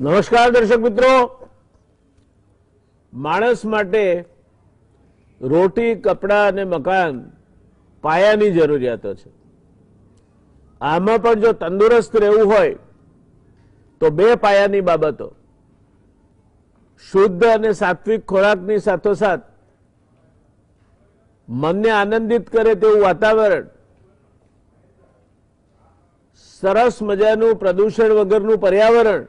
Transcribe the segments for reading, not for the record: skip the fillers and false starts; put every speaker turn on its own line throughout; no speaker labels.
નમસ્કાર દર્શક મિત્રો, માણસ માટે રોટી, કપડા અને મકાન પાયાની જરૂરિયાતો છે. આમાં પણ જો તંદુરસ્ત રહેવું હોય તો બે પાયાની બાબતો, શુદ્ધ અને સાત્વિક ખોરાકની સાથોસાથ મનને આનંદિત કરે તેવું વાતાવરણ, સરસ મજાનું પ્રદૂષણ વગરનું પર્યાવરણ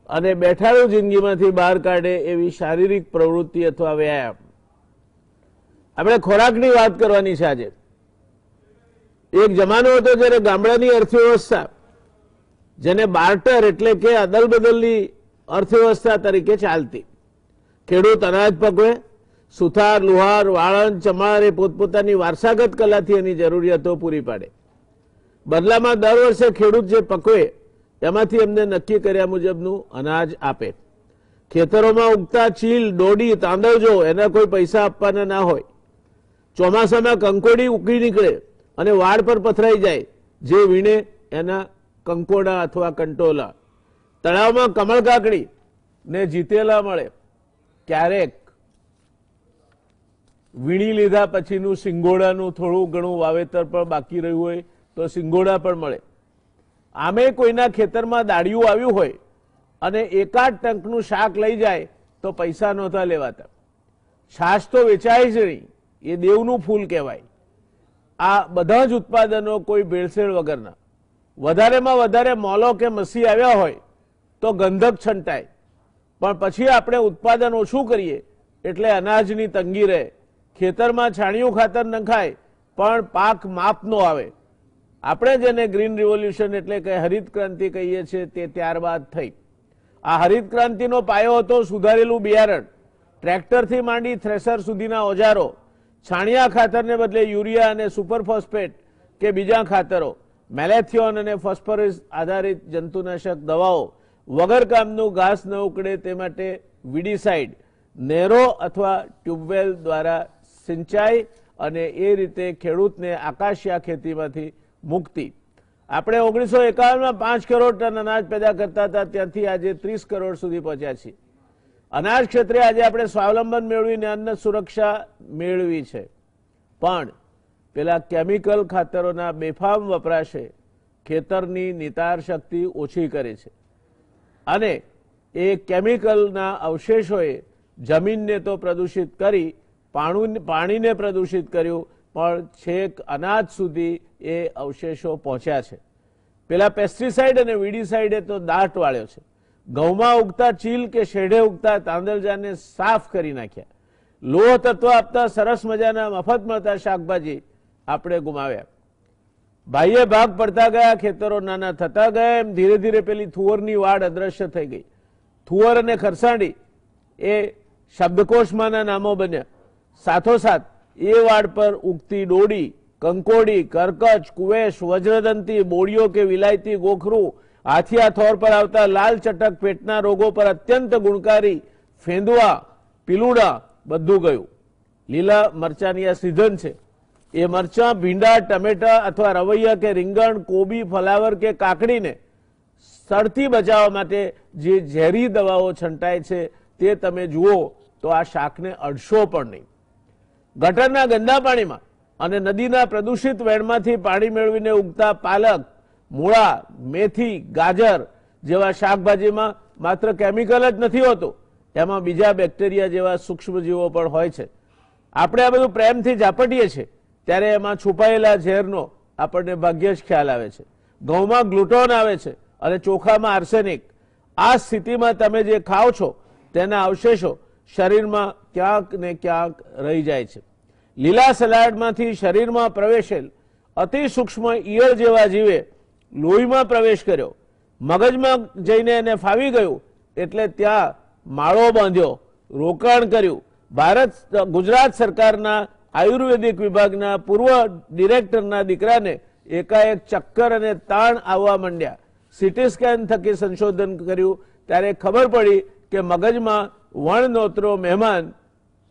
અને બેઠાડું જિંદગીમાંથી બહાર કાઢે એવી શારીરિક પ્રવૃત્તિ અથવા વ્યાયામ. આપણે ખોરાકની વાત કરવાની છે આજે. એક જમાનો હતો જ્યારે ગામડાની અર્થવ્યવસ્થા, જેને બાર્ટર એટલે કે અદલ બદલની અર્થવ્યવસ્થા તરીકે ચાલતી. ખેડૂત અનાજ પકવે, સુથાર, લુહાર, વાળંદ, ચમાર એ પોતપોતાની વારસાગત કલાથી એની જરૂરિયાતો પૂરી પાડે. બદલામાં દર વર્ષે ખેડૂત જે પકવે એમાંથી એમને નક્કી કર્યા મુજબનું અનાજ આપે. ખેતરોમાં ઉગતા ચીલ, ડોડી, તાંદળજો એના કોઈ પૈસા આપવાના ના હોય. ચોમાસામાં કંકોડી ઉગી નીકળે અને વાડ પર પથરાઈ જાય, જે વીણે એના કંકોડા અથવા કંટોલા. તળાવમાં કમળ કાકડી ને જીતેલા મળે. ક્યારેક વીણી લીધા પછીનું સિંગોડાનું થોડું ઘણું વાવેતર પણ બાકી રહ્યું હોય તો સિંગોડા પણ મળે. આમે કોઈના ખેતરમાં દાળિયું આવ્યું હોય અને એકાદ ટંકનું શાક લઈ જાય તો પૈસા નહોતા લેવાતા. છાશ તો વેચાય જ નહીં, એ દેવનું ફૂલ કહેવાય. આ બધા જ ઉત્પાદનો કોઈ ભેળસેળ વગરના. વધારેમાં વધારે મોલો કે મસી આવ્યા હોય તો ગંધક છંટાય, પણ પછી આપણે ઉત્પાદન ઓછું કરીએ એટલે અનાજની તંગી રહે. ખેતરમાં છાણિયું ખાતર નખાય પણ પાક માપનો આવે. આપણે જેને ગ્રીન રિવોલ્યુશન એટલે કે હરિત ક્રાંતિ કહીએ છીએ તે ત્યારબાદ થઈ. આ હરિત ક્રાંતિનો પાયો હતો સુધારેલું બિયારણ, ટ્રેક્ટરથી માંડી થ્રેસર સુધીના ઓજારો, છાણિયા ખાતરને બદલે યુરિયા અને સુપરફોસ્ફેટ કે બીજા ખાતરો, મેલેથિયોન અને ફોસ્ફરસ આધારિત જંતુનાશક દવાઓ, વગર કામનું ઘાસ ન ઉકળે તે માટે વીડીસાઇડ, નહેરો અથવા ટ્યુબવેલ દ્વારા સિંચાઈ અને એ રીતે ખેડૂતને આકાશીયા ખેતીમાંથી મુક્તિ. આપણે 1951માં 5 કરોડ ટન અનાજ પેદા કરતા હતા, ત્યાંથી આજે 30 કરોડ સુધી પહોંચ્યા છીએ. અનાજ ક્ષેત્રે આજે આપણે સ્વાવલંબન મેળવીને અન્ન સુરક્ષા મેળવી છે, પણ પેલા કેમિકલ ખાતરોના બેફામ વપરાશે ખેતરની નિતાર શક્તિ ઓછી કરે છે અને એ કેમિકલના અવશેષોએ જમીનને તો પ્રદૂષિત કરી, પાણીને પ્રદૂષિત કર્યું, પણ છેક અનાજ સુધી એ અવશેષો પહોંચ્યા છે. પેલા પેસ્ટિસાઇડ અને વીડીસાઇડે તો દાટ વાળ્યો છે. ઘઉંમાં ઉગતા ચીલ કે શેઢે ઉગતા તાંદળજાને સાફ કરી નાખ્યા. લોહ તત્વ આપતા સરસ મજાના મફત મળતા શાકભાજી આપણે ગુમાવ્યા. બાહ્ય ભાગ પડતા ગયા, ખેતરો નાના થતા ગયા, એમ ધીરે ધીરે પેલી થુવરની વાડ અદ્રશ્ય થઈ ગઈ. થુવર અને ખરસાડી એ શબ્દકોશમાંના નામો બન્યા. સાથોસાથ એ વાડ પર ઉગતી ડોડી, કંકોડી, કરકચ, કુવેશ, વજ્રદંતી, બોડીઓ કે વિલાયતી ગોખરું, હાથિયા થોર પર આવતા લાલ ચટક પેટના રોગો પર અત્યંત ગુણકારી ફેંદુઆ, પીલુડા બધું ગયું. લીલા મરચાની આ સિઝન છે. એ મરચાં, ભીંડા, ટમેટા અથવા રવૈયા કે રીંગણ, કોબી, ફલાવર કે કાકડીને સડથી બચાવવા માટે જે ઝેરી દવાઓ છંટાય છે તે તમે જુઓ તો આ શાકને અડશો પણ નહીં. ગટરના ગંદા પાણીમાં અને નદીના પ્રદૂષિત વેણમાંથી પાણી મેળવીને ઉગતા પાલક, મૂળા, મેથી, ગાજર જેવા શાકભાજીમાં માત્ર કેમિકલ જ નથી હોતું, એમાં બીજા બેક્ટેરિયા જેવા સૂક્ષ્મજીવો પણ હોય છે. આપણે આ બધું પ્રેમથી ઝાપટીએ છીએ ત્યારે એમાં છુપાયેલા ઝેરનો આપણને ભાગ્યે જ ખ્યાલ આવે છે. ઘઉંમાં ગ્લુટોન આવે છે અને ચોખામાં આર્સેનિક. આ સ્થિતિમાં તમે જે ખાઓ છો તેના અવશેષો શરીરમાં ક્યાંક ને ક્યાંક રહી જાય છે. લીલા સલાડમાંથી શરીરમાં પ્રવેશેલ અતિ સૂક્ષ્મ ઈયળ જેવા જીવે લોહીમાં પ્રવેશ કર્યો, મગજમાં જઈને એને ફાવી ગયું એટલે ત્યાં માળો બાંધ્યો, રોકાણ કર્યું. ગુજરાત સરકારના આયુર્વેદિક વિભાગના પૂર્વ ડિરેક્ટરના દીકરાને એકાએક ચક્કર અને તાણ આવવા માંડ્યા. સીટી સ્કેન થકી સંશોધન કર્યું ત્યારે ખબર પડી કે મગજમાં વણનોતરો મહેમાન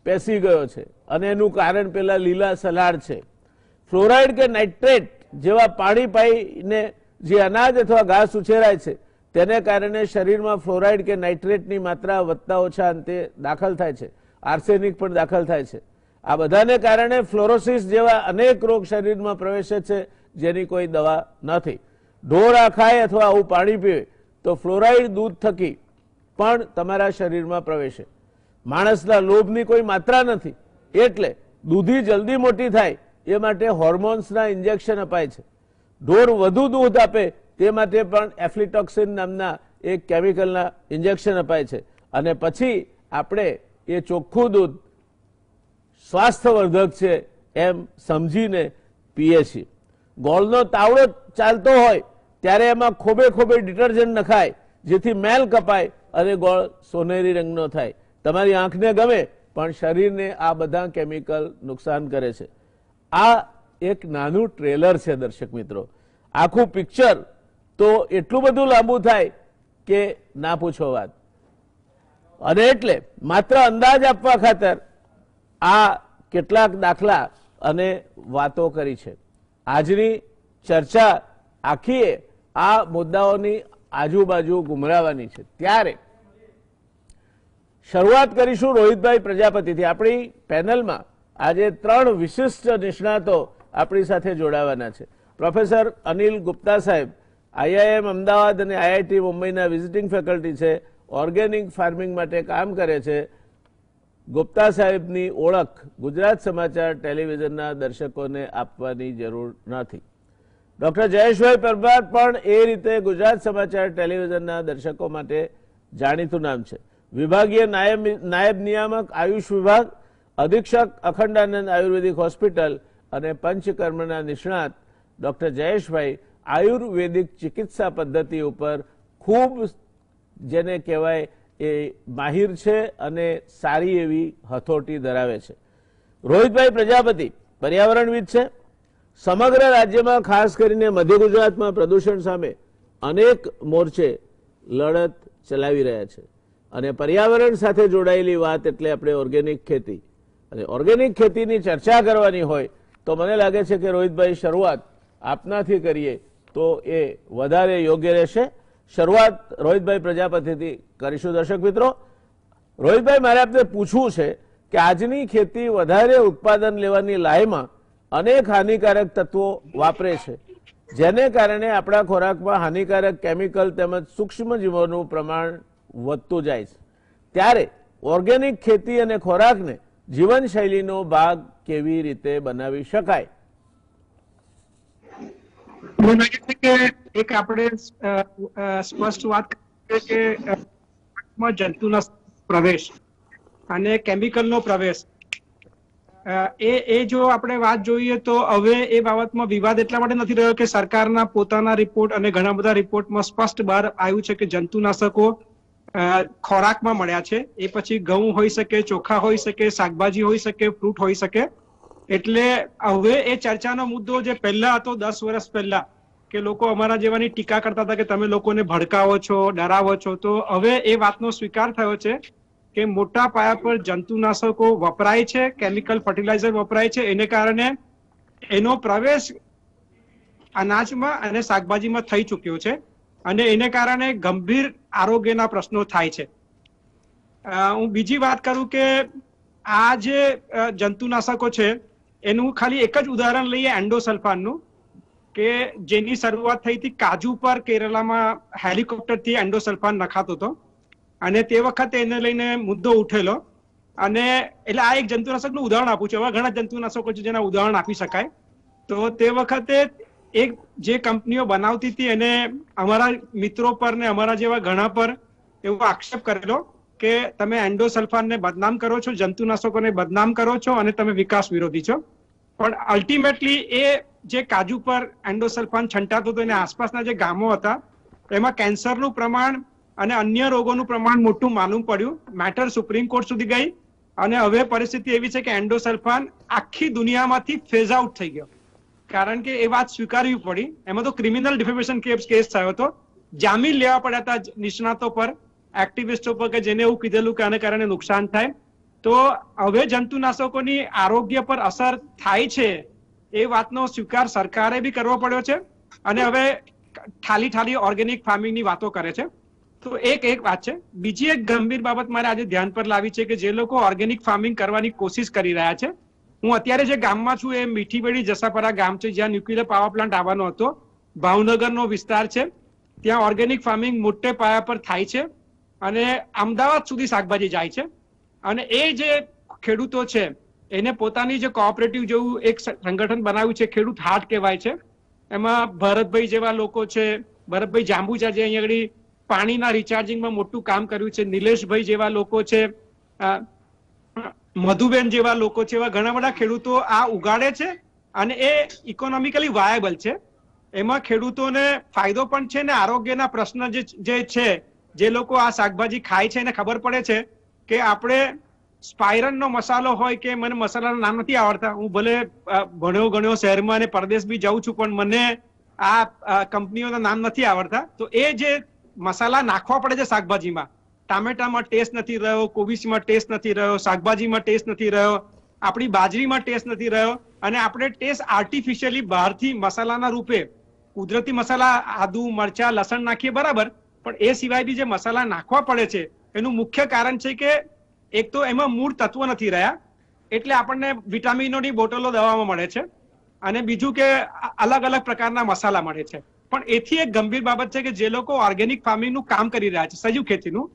પેસી ગયો છે અને એનું કારણ પેલા લીલા સલાડ છે. ફ્લોરાઇડ કે નાઇટ્રેટ જેવા પાણી પાઈને જે અનાજ અથવા ઘાસ ઉછેરાય છે તેને કારણે શરીરમાં ફ્લોરાઇડ કે નાઇટ્રેટની માત્રા વધતા ઓછા અંતે દાખલ થાય છે, આર્સેનિક પણ દાખલ થાય છે. આ બધાને કારણે ફ્લોરોસિસ જેવા અનેક રોગ શરીરમાં પ્રવેશે છે, જેની કોઈ દવા નથી. ઢોર આ ખાય અથવા આવું પાણી પીવે તો ફ્લોરાઇડ દૂધ થકી પણ તમારા શરીરમાં પ્રવેશે. માણસના લોભની કોઈ માત્રા નથી, એટલે દૂધી જલ્દી મોટી થાય એ માટે હોર્મોન્સના ઇન્જેક્શન અપાય છે. ઢોર વધુ દૂધ આપે તે માટે પણ એફ્લિટોક્સિન નામના એક કેમિકલના ઇન્જેક્શન અપાય છે, અને પછી આપણે એ ચોખ્ખું દૂધ સ્વાસ્થ્યવર્ધક છે એમ સમજીને પીએ છીએ. ગોળનો તાવડો ચાલતો હોય ત્યારે એમાં ખોબે ખોબે ડિટર્જન્ટ નખાય, જેથી મેલ કપાય અને ગોળ સોનેરી રંગનો થાય. તમારી આંખને ગમે, પણ શરીરને આ બધા કેમિકલ નુકસાન કરે છે. આ એક નાનું ટ્રેલર છે દર્શક મિત્રો. આખું પિક્ચર તો એટલું બધું લાંબુ થાય કે ના પૂછો વાત. અને એટલે માત્ર અંદાજ આપવા ખાતર આ કેટલાક દાખલા અને વાતો કરી છે. આજની ચર્ચા આખી આ મુદ્દાઓની આજુબાજુ ગુમરાવાની છે. ત્યારે શરૂઆત કરીશું રોહિતભાઈ પ્રજાપતિથી. આપણી પેનલમાં આજે 3 વિશિષ્ટ નિષ્ણાતો આપણી સાથે જોડાવાના છે. પ્રોફેસર અનિલ ગુપ્તા સાહેબ IIM અમદાવાદ અને IIT મુંબઈના વિઝિટિંગ ફેકલ્ટી છે, ઓર્ગેનિક ફાર્મિંગ માટે કામ કરે છે. ગુપ્તા સાહેબની ઓળખ ગુજરાત સમાચાર ટેલિવિઝનના દર્શકોને આપવાની જરૂર નથી. ડોક્ટર જયેશભાઈ પરમાર પણ એ રીતે ગુજરાત સમાચાર ટેલિવિઝનના દર્શકો માટે જાણીતું નામ છે. વિભાગીય નાયબ નિયામક આયુષ વિભાગ, અધિક્ષક અખંડાનંદ આયુર્વેદિક હોસ્પિટલ અને પંચકર્મના નિષ્ણાત ડોક્ટર જયેશભાઈ આયુર્વેદિક ચિકિત્સા પદ્ધતિ ઉપર ખૂબ જેને કહેવાય એ માહિર છે અને સારી એવી હથોટી ધરાવે છે. રોહિતભાઈ પ્રજાપતિ પર્યાવરણવિદ છે. સમગ્ર રાજ્યમાં ખાસ કરીને મધ્ય ગુજરાતમાં પ્રદૂષણ સામે અનેક મોરચે લડત ચલાવી રહ્યા છે. અને પર્યાવરણ સાથે જોડાયેલી વાત એટલે આપણે ઓર્ગેનિક ખેતી, અને ઓર્ગેનિક ખેતીની ચર્ચા કરવાની હોય તો મને લાગે છે કે રોહિતભાઈ શરૂઆત આપનાથી કરીએ તો એ વધારે યોગ્ય રહેશે. શરૂઆત રોહિતભાઈ પ્રજાપતિથી કરીશું. દર્શક મિત્રો, રોહિતભાઈ, મારે આપને પૂછવું છે કે આજની ખેતી વધારે ઉત્પાદન લેવાની લાયમાં અનેક હાનિકારક તત્વો વાપરે છે, જેને કારણે આપણા ખોરાકમાં હાનિકારક કેમિકલ તેમજ સૂક્ષ્મજીવોનું પ્રમાણ વધતું જાય છે. ત્યારે ઓર્ગેનિક ખેતી અને ખોરાકને જીવનશૈલીનો ભાગ કેવી રીતે બનાવી શકાય?
મને લાગે છે કે એક આપણે સ્પષ્ટ વાત કરીએ કે જંતુના પ્રવેશ અને કેમિકલનો પ્રવેશ, એ જો આપણે વાત જોઈએ તો હવે એ બાબતમાં વિવાદ એટલા માટે નથી રહ્યો કે સરકારના પોતાના રિપોર્ટ અને ઘણા બધા રિપોર્ટમાં સ્પષ્ટ બહાર આવ્યું છે કે જંતુનાશકો ખોરાકમાં મળ્યા છે. એ પછી ઘઉં હોઈ શકે, ચોખા હોઈ શકે, શાકભાજી હોઈ શકે, ફ્રૂટ હોઈ શકે. એટલે હવે એ ચર્ચાનો મુદ્દો જે પહેલા હતો 10 વર્ષ પહેલા કે લોકો અમારા જેવાની ટીકા કરતા હતા કે તમે લોકોને ભડકાવો છો, ડરાવો છો, તો હવે એ વાતનો સ્વીકાર થયો છે કે મોટા પાયા પર જંતુનાશકો વપરાય છે, કેમિકલ ફર્ટિલાઇઝર વપરાય છે. એને કારણે એનો પ્રવેશ અનાજમાં અને શાકભાજીમાં થઈ ચૂક્યો છે અને એને કારણે ગંભીર આરોગ્યના પ્રશ્નો થાય છે. હું બીજી વાત કરું કે આ જે જંતુનાશકો છે એનું ખાલી એક જ ઉદાહરણ લઈએ, એન્ડોસલ્ફાનનું, કે જેની શરૂઆત થઈ હતી કાજુ પર. કેરળમાં હેલિકોપ્ટરથી એન્ડોસલ્ફાન નખાતો હતો અને તે વખતે એને લઈને મુદ્દો ઉઠેલો. અને એટલે આ એક જંતુનાશકનું ઉદાહરણ આપું છું. હવે ઘણા જંતુનાશકો છે જેના ઉદાહરણ આપી શકાય. તો તે વખતે એક જે કંપનીઓ બનાવતી હતી એને અમારા મિત્રો પર ને અમારા જેવા ઘણા પર એવો આક્ષેપ કરેલો કે તમે એન્ડોસલ્ફાનને બદનામ કરો છો, જંતુનાશકોને બદનામ કરો છો અને તમે વિકાસ વિરોધી છો. પણ અલ્ટિમેટલી એ જે કાજુ પર એન્ડોસલ્ફાન છંટાતો હતો એના આસપાસના જે ગામો હતા એમાં કેન્સરનું પ્રમાણ અને અન્ય રોગોનું પ્રમાણ મોટું માલુમ પડ્યું. મેટર સુપ્રીમ કોર્ટ સુધી ગઈ અને હવે પરિસ્થિતિ એવી છે કે એન્ડોસલ્ફાન આખી દુનિયામાંથી ફેઝ આઉટ થઈ ગયો, કારણ કે એ વાત સ્વીકારવી પડી. એમાં તો ક્રિમિનલ ડિફેમેશન કેસ થયો હતો, જામીન લેવા પડ્યા હતા નિષ્ણાતો પર, એક્ટિવિસ્ટો પર, કે જેને એવું કીધેલું કે આને કારણે નુકસાન થાય. તો હવે જંતુનાશકોની આરોગ્ય પર અસર થાય છે એ વાતનો સ્વીકાર સરકારે બી કરવો પડ્યો છે. અને હવે ઠાલી ઠાલી ઓર્ગેનિક ફાર્મિંગની વાતો કરે છે. તો એક વાત છે. બીજી એક ગંભીર બાબત મારે આજે ધ્યાન પર લાવી છે કે જે લોકો ઓર્ગેનિક ફાર્મિંગ કરવાની કોશિશ કરી રહ્યા છે, હું અત્યારે જે ગામમાં છું એ મીઠીબેડી જસાપરા ગામ છે, જ્યાં ન્યુક્લિયર પાવર પ્લાન્ટ આવવાનો હતો. ભાવનગરનો વિસ્તાર છે, ત્યાં ઓર્ગેનિક ફાર્મિંગ મોટે પાયા પર થાય છે અને અમદાવાદ સુધી શાકભાજી જાય છે. અને એ જે ખેડૂતો છે એને પોતાની જે કોઓપરેટિવ જેવું એક સંગઠન બનાવ્યું છે, ખેડૂત હાટ કહેવાય છે. એમાં ભરતભાઈ જેવા લોકો છે, ભરતભાઈ જાંબુચા જે અહીંયા આગળ પાણીના રિચાર્જિંગમાં મોટું કામ કર્યું છે, નિલેશભાઈ જેવા લોકો છે, મધુબેન જેવા લોકો છે, એવા ઘણા બધા ખેડૂતો આ ઉગાડે છે અને એ ઇકોનોમિકલી વાયેબલ છે. એમાં ખેડૂતોને ફાયદો પણ છે ને આરોગ્યના પ્રશ્ન જે છે, જે લોકો આ શાકભાજી ખાય છે એને ખબર પડે છે કે આપણે સ્પાયરનનો મસાલો હોય કે મને મસાલાના નામ નથી આવડતા, હું ભલે ભણ્યો ગણ્યો શહેરમાં અને પરદેશ બી જાઉં છું, પણ મને આ કંપનીઓના નામ નથી આવડતા. તો એ જે મસાલા નાખવા પડે છે શાકભાજીમાં, ટામેટામાં ટેસ્ટ નથી રહ્યો, કોબીજમાં ટેસ્ટ નથી રહ્યો, શાકભાજીમાં ટેસ્ટ નથી રહ્યો, આપણી બાજરીમાં ટેસ્ટ નથી રહ્યો, અને આપણે ટેસ્ટ આર્ટિફિશિયલી બહારથી મસાલાના રૂપે કુદરતી મસાલા આદુ મરચા લસણ નાખીએ બરાબર, પણ એ સિવાય બી જે મસાલા નાખવા પડે છે એનું મુખ્ય કારણ છે કે એક તો એમાં મૂળ તત્વો નથી રહ્યા, એટલે આપણને વિટામિનોની બોટલો દવામાં મળે છે, અને બીજું કે અલગ અલગ પ્રકારના મસાલા મળે છે. પણ એથી એક ગંભીર બાબત છે કે જે લોકો ઓર્ગેનિક ફાર્મિંગનું કામ કરી રહ્યા છે, સજીવ ખેતીનું,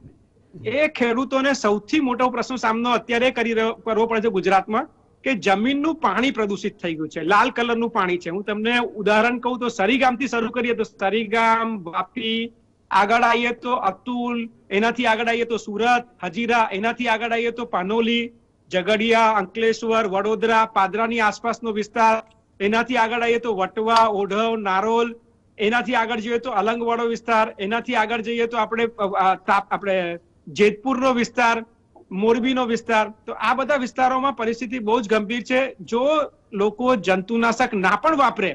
એ ખેડૂતોને સૌથી મોટો પ્રશ્ન સામનો અત્યારે કરવો પડે છે ગુજરાતમાં કે જમીનનું પાણી પ્રદૂષિત થઈ ગયું છે. લાલ કલરનું પાણી છે. હું તમને ઉદાહરણ કહું તો સરીગામથી શરૂ કરીએ તો સરીગામ, વાપી, આગળ આવીએ તો અતુલ, એનાથી આગળ આવીએ તો સુરત, હજીરા, એનાથી આગળ આવીએ તો પાનોલી, ઝઘડિયા, અંકલેશ્વર, વડોદરા, પાદરાની આસપાસનો વિસ્તાર, એનાથી આગળ આવીએ તો વટવા, ઓઢવ, નારોલ, એનાથી આગળ જઈએ તો અલંગવાડો વિસ્તાર, એનાથી આગળ જઈએ તો આપણે જેતપુરનો વિસ્તાર, મોરબીનો વિસ્તાર. તો આ બધા વિસ્તારોમાં પરિસ્થિતિ બહુ જ ગંભીર છે. જો લોકો જંતુનાશક ના પણ વાપરે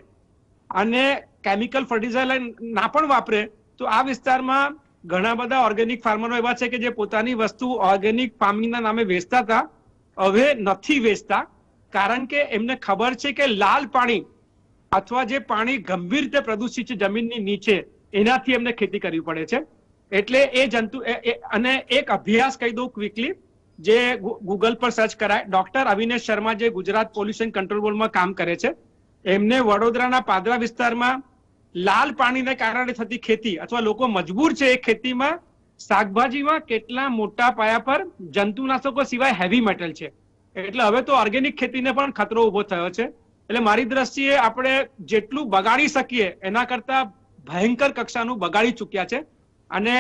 અને કેમિકલ ફર્ટિલાઇઝર ના પણ વાપરે તો આ વિસ્તારમાં ઘણા બધા ઓર્ગેનિક ફાર્મરો એવા છે કે જે પોતાની વસ્તુ ઓર્ગેનિક ફાર્મિંગના નામે વેચતા હતા, હવે નથી વેચતા, કારણ કે એમને ખબર છે કે લાલ પાણી અથવા જે પાણી ગંભીર રીતે પ્રદૂષિત છે જમીનની નીચે, એનાથી એમને ખેતી કરવી પડે છે. એટલે એ જંતુ અને એક અભ્યાસ કહી દઉં ક્વિકલી, જે ગૂગલ પર સર્ચ કરાય. ડોક્ટર અવિનેશ શર્મા જે ગુજરાત પોલ્યુશન કંટ્રોલ બોર્ડમાં કામ કરે છે, એમને વડોદરાના પાદરા વિસ્તારમાં લાલ પાણીને કારણે થતી ખેતી અથવા લોકો મજબૂર છે એ ખેતીમાં શાકભાજીમાં કેટલા મોટા પાયા પર જંતુનાશકો સિવાય હેવી મેટલ છે. એટલે હવે તો ઓર્ગેનિક ખેતીને પણ ખતરો ઉભો થયો છે. એટલે મારી દ્રષ્ટિએ આપણે જેટલું બગાડી શકીએ એના કરતા ભયંકર કક્ષાનું બગાડી ચૂક્યા છે. અને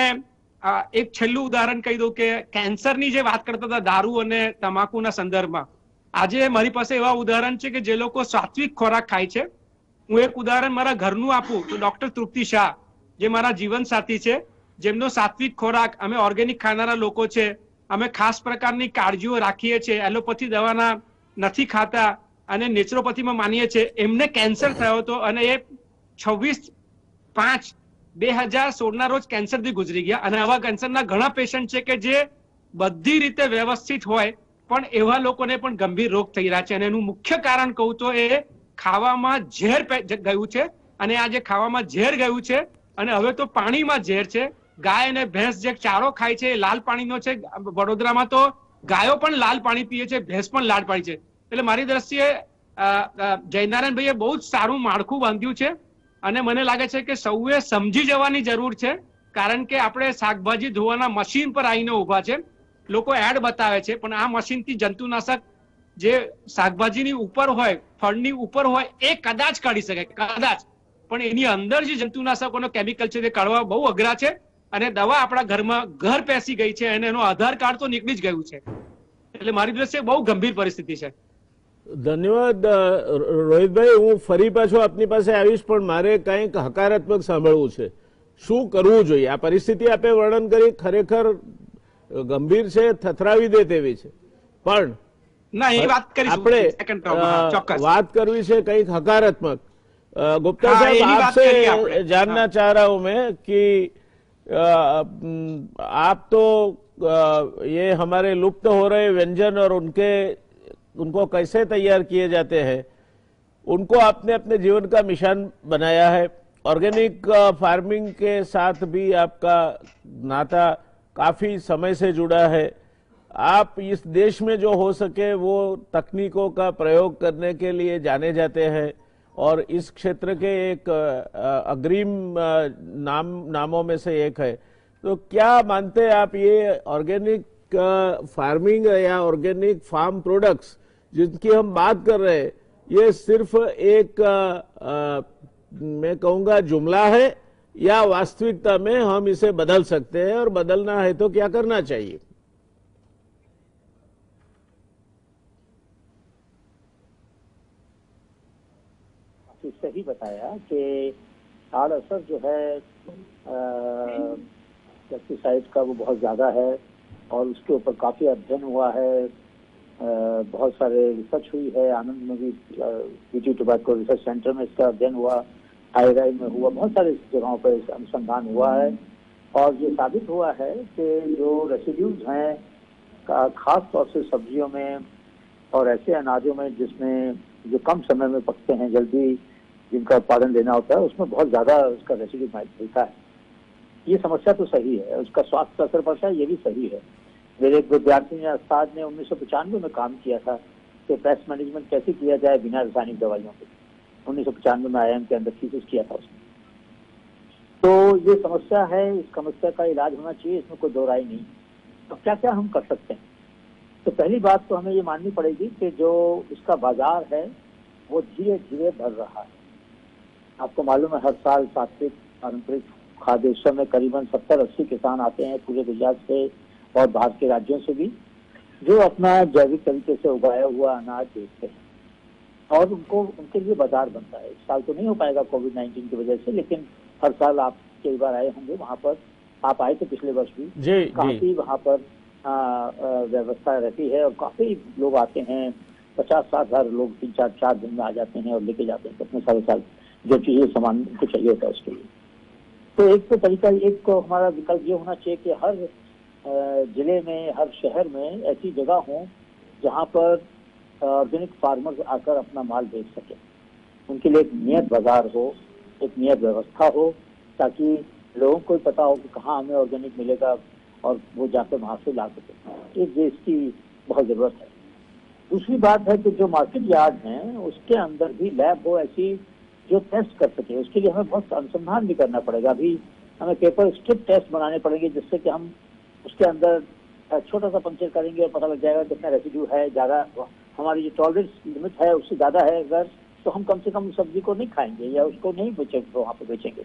એક છેલ્લું ઉદાહરણ કહી દઉં કે કેન્સરની જે વાત કરતા હતા દારૂ અને તમાકુના સંદર્ભમાં, આજે મારી પાસે એવા ઉદાહરણ છે કે જે લોકો સાત્વિક ખોરાક ખાય છે. હું એક ઉદાહરણ મારા ઘરનું આપું તો ડોક્ટર તૃપ્તિ શાહ જે મારા જીવન સાથી છે, જેમનો સાત્વિક ખોરાક, અમે ઓર્ગેનિક ખાનારા લોકો છે, અમે ખાસ પ્રકારની કાળજીઓ રાખીએ છીએ, એલોપેથી દવાના નથી ખાતા અને નેચરોપેથીમાં માનીએ છીએ. એમને કેન્સર થયો હતો અને એ 26/5/2016 રોજ કેન્સરથી ગુજરી ગયા. અને આવા કેન્સરના ઘણા પેશન્ટ છે કે જે બધી રીતે વ્યવસ્થિત હોય પણ એવા લોકોને પણ ગંભીર રોગ થઈ રહ્યા છે. અને એનું મુખ્ય કારણ કહું તો એ ખાવામાં ઝેર ગયું છે. અને આ જે ખાવામાં ઝેર ગયું છે અને હવે તો પાણીમાં ઝેર છે. ગાય અને ભેંસ જે ચારો ખાય છે એ લાલ પાણીનો છે. વડોદરામાં તો ગાયો પણ લાલ પાણી પીએ છે, ભેંસ પણ લાલ પાણી છે. એટલે મારી દ્રષ્ટિએ જયનારાયણભાઈએ બહુ જ સારું માળખું બાંધ્યું છે અને મને લાગે છે કે સૌએ સમજી જવાની જરૂર છે. કારણ કે આપણે શાકભાજી ધોવાના મશીન પર આવીને ઉભા છે. લોકો એડ બતાવે છે પણ આ મશીનથી જંતુનાશક જે શાકભાજીની ઉપર હોય, ફળની ઉપર હોય, એ કદાચ કાઢી શકે, કદાચ, પણ એની અંદર જે જંતુનાશકોનો કેમિકલ છે તે કાઢવા બહુ અઘરા છે. અને દવા આપણા ઘરમાં ઘર પેસી ગઈ છે અને એનો આધાર કાર્ડ તો નીકળી જ ગયું છે. એટલે મારી દ્રષ્ટિએ બહુ ગંભીર પરિસ્થિતિ છે.
ધન્યવાદ રોહિતભાઈ. હું ફરી પાછો આપની પાસે આવીશ, પણ મારે કંઈક હકારાત્મક સાંભળવું છે. શું કરવું જોઈએ? આ પરિસ્થિતિ આપે વર્ણન કરી ખરેખર ગંભીર છે, થથરાવી દે તેવી છે, પણ આપણે વાત કરવી છે કંઈક હકારાત્मक. गुप्ता साहब आपसे जानना चाह रहा हूं मैं कि आप तो ये हमारे लुप्त हो रहे व्यंजन और उनको कैसे तैयार किए जाते हैं, उनको आपने अपने जीवन का मिशन बनाया है ऑर्गेनिक फार्मिंग के साथ भी आपका नाता काफी समय से जुड़ा है। आप इस देश में जो हो सके वो तकनीकों का प्रयोग करने के लिए जाने जाते हैं और इस क्षेत्र के एक अग्रिम नामों में से एक है। तो क्या मानते हैं आप, ये ऑर्गेनिक फार्मिंग या ऑर्गेनिक फार्म प्रोडक्ट्स जिनकी हम बात कर रहे हैं, ये सिर्फ एक मैं कहूंगा जुमला है या वास्तविकता में हम इसे बदल सकते हैं, और बदलना है तो क्या करना चाहिए?
सही बताया कि आड़ असर जो है पेस्टिसाइड का वो बहुत ज्यादा है और उसके ऊपर काफी अध्ययन हुआ है, बहुत सारे रिसर्च हुई है। आनंद में भी बीटी टोबैको रिसर्च सेंटर में इसका अध्ययन हुआ, आईआईआई में हुआ, बहुत सारी जगहों पर इस अनुसंधान हुआ है और ये साबित हुआ है कि जो रेसिड्यूज हैं खास तौर से सब्जियों में और ऐसे अनाजों में जिसमें जो कम समय में पकते हैं, जल्दी जिनका उत्पादन लेना होता है, उसमें बहुत ज्यादा उसका रेसिड्यू मिलता है। ये समस्या तो सही है, उसका स्वास्थ्य पर असर पड़ता है, ये भी सही है। मेरे एक विद्यार्थी ने उस्ताद ने 1995 में काम किया था कि पेस्ट मैनेजमेंट कैसे किया जाए बिना रासायनिक दवाइयों के। 1995 में आईआईएम के अंदर थीसिस किया था उसने। तो ये समस्या है, इस समस्या का इलाज होना चाहिए, इसमें कोई दो राय नहीं। अब क्या क्या हम कर सकते हैं? तो पहली बात तो हमें ये माननी पड़ेगी कि जो इसका बाजार है वो धीरे धीरे बढ़ रहा है। आपको मालूम है हर साल सात्विक पारंपरिक खाद्य उत्सव में करीबन 70-80 किसान आते हैं पूरे गुजरात से और बाहर के राज्यों से भी, जो अपना जैविक तरीके से उगाया हुआ अनाज बेचते हैं और उनके लिए बाजार बनता है। इस साल तो नहीं हो पाएगा कोविड-19 की वजह से, लेकिन हर साल आप कई बार आए होंगे वहां पर, आप आए थे पिछले वर्ष भी, काफी वहां पर व्यवस्था रहती है और काफी लोग आते हैं। 50-60 हजार लोग 3-4 दिन में आ जाते हैं और लेके जाते हैं कितने सारे साल जो चीजें सामान को चाहिए होता है उसके लिए। तो एक तो तरीका, एक तो हमारा विकल्प ये होना चाहिए कि हर जिले में, हर शहर में ऐसी जगह हो जहाँ पर ऑर्गेनिक फार्मर्स आकर अपना माल बेच सके। उनके लिए एक नियत बाजार हो, एक नियत व्यवस्था हो, ताकि लोगों को पता हो कि कहाँ हमें ऑर्गेनिक मिलेगा और वो जाकर वहां से ला सके। एक देश की बहुत जरूरत है। दूसरी बात है कि जो मार्केट यार्ड हैं उसके अंदर भी लैब हो ऐसी जो टेस्ट कर सके। उसके लिए हमें बहुत अनुसंधान भी करना पड़ेगा। अभी हमें पेपर स्ट्रिप टेस्ट बनाने पड़ेंगे जिससे कि हम उसके अंदर छोटा सा पंक्चर करेंगे और पता लग जाएगा कितना रेसिड्यू है। ज्यादा हमारी जो टॉलरेंस लिमिट है उससे ज्यादा है अगर, तो हम कम से कम उस सब्जी को नहीं खाएंगे या उसको नहीं बेचेंगे, वहां पर बेचेंगे।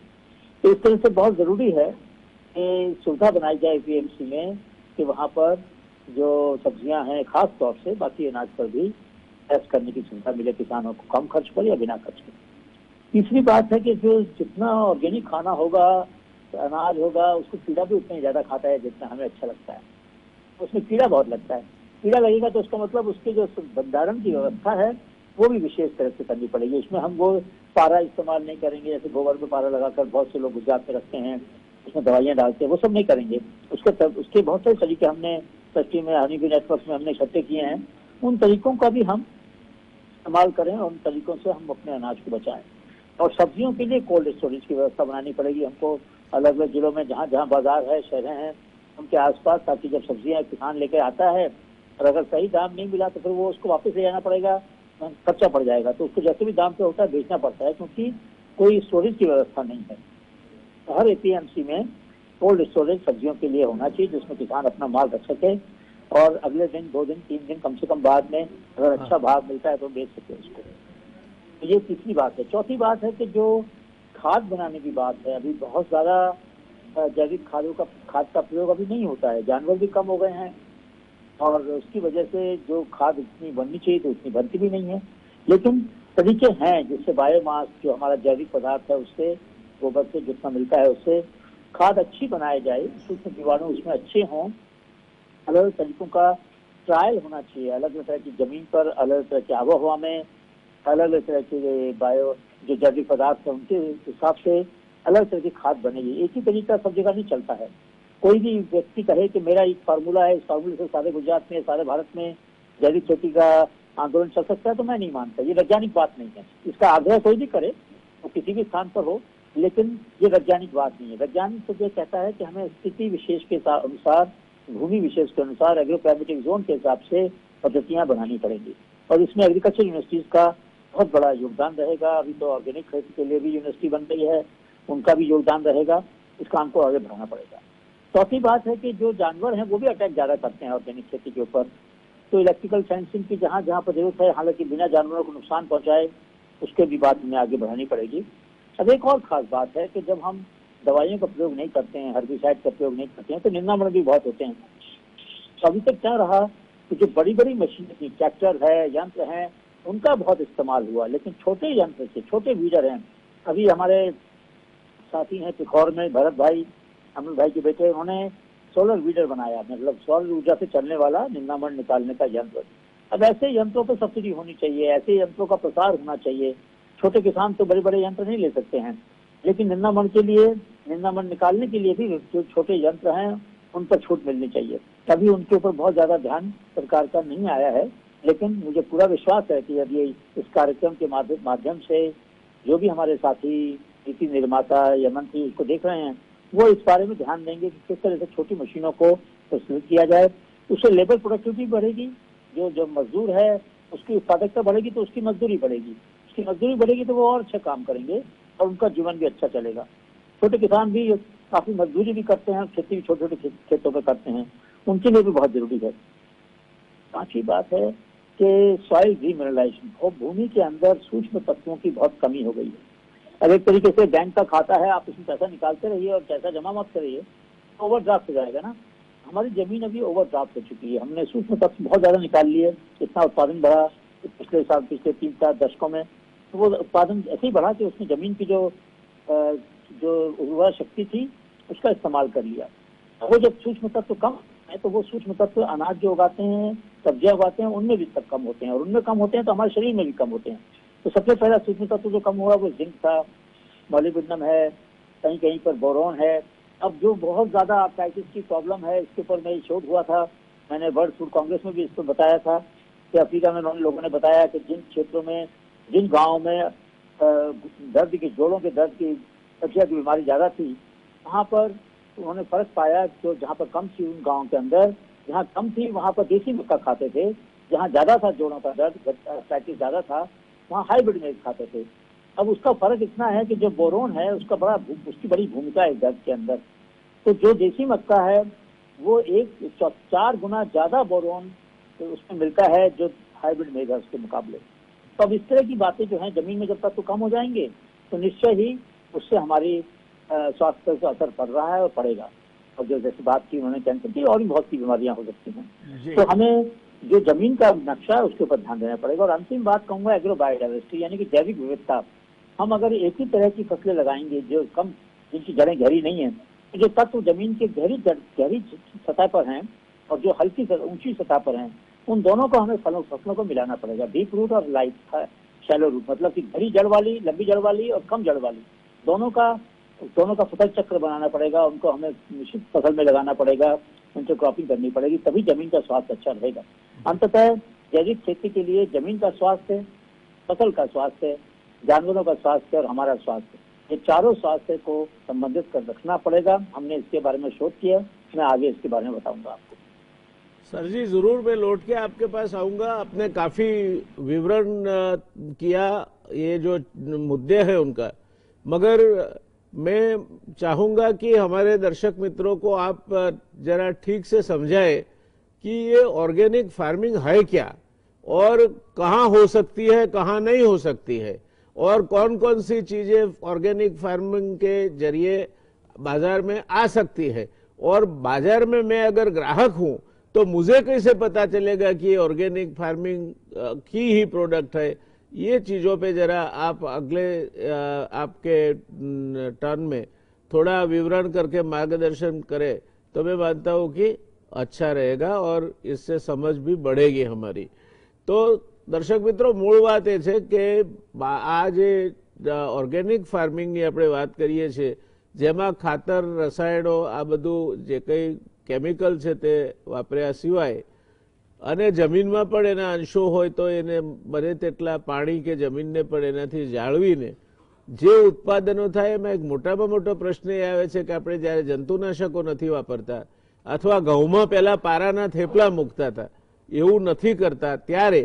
तो इस तरह से बहुत जरूरी है कि सुविधा बनाई जाए पीएमसी में कि वहां पर जो सब्जियां हैं खास तौर से, बाकी अनाज पर भी टेस्ट करने की सुविधा मिले किसानों को, कम खर्च पर या बिना खर्च पर। तीसरी बात है कि जो जितना ऑर्गेनिक खाना होगा, अनाज होगा, उसको कीड़ा भी उतना ही ज्यादा खाता है जितना हमें अच्छा लगता है। उसमें कीड़ा बहुत लगता है। कीड़ा लगेगा तो उसका मतलब उसके जो भंडारण की व्यवस्था है वो भी विशेष तरह से करनी पड़ेगी। उसमें हम वो पारा इस्तेमाल नहीं करेंगे, जैसे गोबर में पारा लगाकर बहुत से लोग गुजरात में रखते हैं, उसमें दवाइयां डालते हैं, वो सब नहीं करेंगे। उसके बहुत सारे तरीके हमने फैक्ट्री में, हनी बी नेटवर्क में हमने इकट्ठे किए हैं। उन तरीकों का भी हम इस्तेमाल करें और उन तरीकों से हम अपने अनाज को बचाएं। और सब्जियों के लिए कोल्ड स्टोरेज की व्यवस्था बनानी पड़ेगी हमको अलग अलग जिलों में, जहाँ जहाँ बाजार है, शहर हैं, उनके आसपास, ताकि जब सब्जियां किसान लेके आता है और अगर सही दाम नहीं मिला तो फिर वो उसको वापस ले जाना पड़ेगा, खर्चा पड़ जाएगा। तो उसको जैसे भी दाम पे होता है बेचना पड़ता है, क्योंकि कोई स्टोरेज की व्यवस्था नहीं है। तो हर एपीएमसी में कोल्ड स्टोरेज सब्जियों के लिए होना चाहिए जिसमें किसान अपना माल रख सके और अगले दिन, 2 दिन, 3 दिन कम से कम बाद में अगर अच्छा भाव मिलता है तो बेच सके उसको। तो ये तीसरी बात है। चौथी बात है कि जो खाद बनाने की बात है, अभी बहुत ज्यादा जैविक खाद का प्रयोग अभी नहीं होता है। जानवर भी कम हो गए हैं और उसकी वजह से जो खाद इतनी बननी चाहिए तो उतनी बनती भी नहीं है। लेकिन तरीके हैं जिससे बायोमास, जो हमारा जैविक पदार्थ है, उससे गोबर से जितना मिलता है उससे खाद अच्छी बनाई जाए, सूक्ष्म जीवाणु उसमें अच्छे हों। अलग अलग तरीकों का ट्रायल होना चाहिए, अलग अलग तरह की जमीन पर, अलग अलग तरह की आबोहवा में, अलग अलग तरह के बायो जो जैविक पदार्थ है उनके हिसाब से अलग तरह की खाद बनेगी। एक ही तरीका सब जगह नहीं चलता है। कोई भी व्यक्ति कहे कि मेरा एक फार्मूला है, इस फार्मूले से सारे गुजरात में, सारे भारत में जैविक खेती का आंदोलन चल सकता है, तो मैं नहीं मानता। ये वैज्ञानिक बात नहीं है। इसका आग्रह कोई भी करे, वो किसी भी स्थान पर हो, लेकिन ये वैज्ञानिक बात नहीं है। वैज्ञानिक तो ये कहता है कि हमें स्थिति विशेष के अनुसार, भूमि विशेष के अनुसार, एग्रोक्लाइमेटिक जोन के हिसाब से पद्धतियां बनानी पड़ेंगी, और इसमें एग्रीकल्चर यूनिवर्सिटीज का बहुत बड़ा योगदान रहेगा। अभी तो ऑर्गेनिक खेती के लिए भी यूनिवर्सिटी बन रही है, उनका भी योगदान रहेगा। इस काम को आगे बढ़ाना पड़ेगा। चौथी बात है कि जो जानवर हैं वो भी अटैक ज्यादा करते हैं ऑर्गेनिक खेती के ऊपर, तो इलेक्ट्रिकल फेंसिंग की जहां जहां पर जरूरत है, हालांकि बिना जानवरों को नुकसान पहुंचाए, उसके भी बात हमें आगे बढ़ानी पड़ेगी। अब एक और खास बात है कि जब हम दवाइयों का प्रयोग नहीं करते हैं, हर्बिसाइड का प्रयोग नहीं करते हैं, तो निंदामण भी बहुत होते हैं। तो अभी तक क्या रहा कि जो बड़ी बड़ी मशीनें थी, ट्रैक्टर है, यंत्र हैं, उनका बहुत इस्तेमाल हुआ, लेकिन छोटे यंत्र से, छोटे वीडर हैं। अभी हमारे साथी हैं पिखौर में भरत भाई, अमन भाई के बेटे, उन्होंने सोलर वीडर बनाया, मतलब सौर ऊर्जा से चलने वाला निंदामण निकालने का यंत्र। अब ऐसे यंत्रों पर सब्सिडी होनी चाहिए, ऐसे यंत्रों का प्रसार होना चाहिए। छोटे किसान तो बड़े बड़े यंत्र नहीं ले सकते हैं, लेकिन निंदामण के लिए, निंदामण निकालने के लिए भी जो छोटे यंत्र हैं उन पर छूट मिलनी चाहिए। तभी उनके ऊपर बहुत ज्यादा ध्यान सरकार का नहीं आया है, लेकिन मुझे पूरा विश्वास है कि अब ये इस कार्यक्रम के माध्यम से जो भी हमारे साथी नीति निर्माता या मंत्री उसको देख रहे हैं, वो इस बारे में ध्यान देंगे कि किस तरह से छोटी मशीनों को प्रस्तुत किया जाए। उससे लेबर प्रोडक्टिविटी बढ़ेगी, जो मजदूर है उसकी उत्पादकता बढ़ेगी, तो उसकी मजदूरी बढ़ेगी, उसकी मजदूरी बढ़ेगी तो वो और अच्छा काम करेंगे और उनका जीवन भी अच्छा चलेगा। छोटे किसान भी काफी मजदूरी भी करते हैं, खेती भी छोटे छोटे खेतों में करते हैं, उनके लिए भी बहुत जरूरी है। पांचवी बात है कि सॉइल रीमिनरलाइजेशन, भूमि के अंदर सूक्ष्म तत्वों की बहुत कमी हो गई है। अब एक तरीके से बैंक का खाता है, आप उसमें पैसा निकालते रहिए और पैसा जमा मत करिए, तो ओवरड्राफ्ट हो जाएगा ना। हमारी जमीन अभी ओवरड्राफ्ट हो चुकी है, हमने सूक्ष्म तत्व बहुत ज्यादा निकाल लिए, इतना उत्पादन बढ़ा पिछले साल, पिछले 3-4 दशकों में, तो वो उत्पादन ऐसे ही बढ़ा कि उसने जमीन की जो उर्वरा शक्ति थी उसका इस्तेमाल कर लिया। वो जब सूक्ष्म तत्व कम है तो वो सूक्ष्म तत्व अनाज जो उगाते हैं, सब्जियां उगाते हैं, उनमें भी तक कम होते हैं, और उनमें कम होते हैं तो हमारे शरीर में भी कम होते हैं। तो सबसे पहला सूक्ष्म तत्व जो कम हुआ वो जिंक था, मॉलिब्डेनम है, कहीं कहीं पर बोरोन है। अब जो बहुत ज्यादा आर्थराइटिस की प्रॉब्लम है, इसके ऊपर मेरी शोध हुआ था, मैंने वर्ल्ड फूड कांग्रेस में भी इसको बताया था कि अफ्रीका में उन लोगों ने बताया कि जिन क्षेत्रों में, जिन गाँव में दर्द की, जोड़ों के दर्द की, कब्जियत की बीमारी ज्यादा थी, वहाँ पर उन्होंने फर्क पाया। जो जहाँ पर कम थी उन गाँव के अंदर, जहाँ कम थी वहाँ पर देसी मक्का खाते थे, जहाँ ज्यादा था जोड़ों का दर्द, आर्थराइटिस ज्यादा था, वहाँ हाइब्रिड मिल्क खाते थे। अब उसका फर्क इतना है कि जो बोरोन है उसकी बड़ी भूमिका है दर्द के अंदर। तो जो देसी मक्का है वो 4 गुना ज्यादा बोरोन उसमें मिलता है जो हाइब्रिड मिल्क है उसके मुकाबले। तो अब इस तरह की बातें जो हैं, जमीन में जब तक तो कम हो जाएंगे तो निश्चय ही उससे हमारी स्वास्थ्य पर असर पड़ रहा है और पड़ेगा। और जो जैसे बात की उन्होंने कैंसर की, और भी बहुत सी बीमारियां हो सकती हैं। तो हमें जो जमीन का नक्शा है उसके ऊपर ध्यान देना पड़ेगा। और अंतिम बात कहूंगा एग्रो बायोडाइवर्सिटी, यानी कि जैविक विविधता। हम अगर एक ही तरह की फसलें लगाएंगे जो कम, जिनकी जड़ें गहरी नहीं है, तो जो तत्व जमीन के गहरी सतह पर हैं और जो हल्की ऊंची सतह पर हैं, उन दोनों को हमें फसलों को मिलाना पड़ेगा। डीप रूट और लाइट शैलो रूट, मतलब कि गहरी जड़ वाली, लंबी जड़ वाली और कम जड़ वाली, दोनों का फसल चक्र बनाना पड़ेगा। उनको हमें निश्चित फसल में लगाना पड़ेगा, इंटरक्रॉपिंग करनी पड़ेगी, तभी जमीन का स्वास्थ्य अच्छा रहेगा। अंततः जैविक खेती के लिए जमीन का स्वास्थ्य, फसल का स्वास्थ्य, जानवरों का स्वास्थ्य और हमारा स्वास्थ्य, ये चारों स्वास्थ्य को संबंधित कर रखना पड़ेगा। हमने इसके बारे में शोध किया, मैं आगे इसके बारे में बताऊंगा आपको।
सर जी जरूर, मैं लौट के आपके पास आऊंगा। आपने काफी विवरण किया ये जो मुद्दे हैं उनका, मगर मैं चाहूंगा कि हमारे दर्शक मित्रों को आप जरा ठीक से समझाएं कि ये ऑर्गेनिक फार्मिंग है क्या और कहाँ हो सकती है, कहाँ नहीं हो सकती है, और कौन कौन सी चीजें ऑर्गेनिक फार्मिंग के जरिए बाजार में आ सकती है, और बाजार में मैं अगर ग्राहक हूं तो मुझे कैसे पता चलेगा कि ये ऑर्गेनिक फार्मिंग की ही प्रोडक्ट है। ये चीजों पे जरा आप अगले आपके टर्न में थोड़ा विवरण करके मार्गदर्शन करें तो मैं मानता हूं कि अच्छा रहेगा और इससे समझ भी बढ़ेगी हमारी। तो દર્શક મિત્રો, મૂળ વાત એ છે કે આ જે ઓર્ગેનિક ફાર્મિંગની આપણે વાત કરીએ છીએ, જેમાં ખાતર, રસાયણો, આ બધું જે કંઈ કેમિકલ છે તે વાપર્યા સિવાય અને જમીનમાં પણ એના અંશો હોય તો એને બને તેટલા પાણી કે જમીનને પણ એનાથી જાળવીને જે ઉત્પાદનો થાય એમાં એક મોટામાં મોટો પ્રશ્ન એ આવે છે કે આપણે જ્યારે જંતુનાશકો નથી વાપરતા અથવા ઘઉંમાં પહેલા પારાના થેપલા મૂકતા હતા એવું નથી કરતા ત્યારે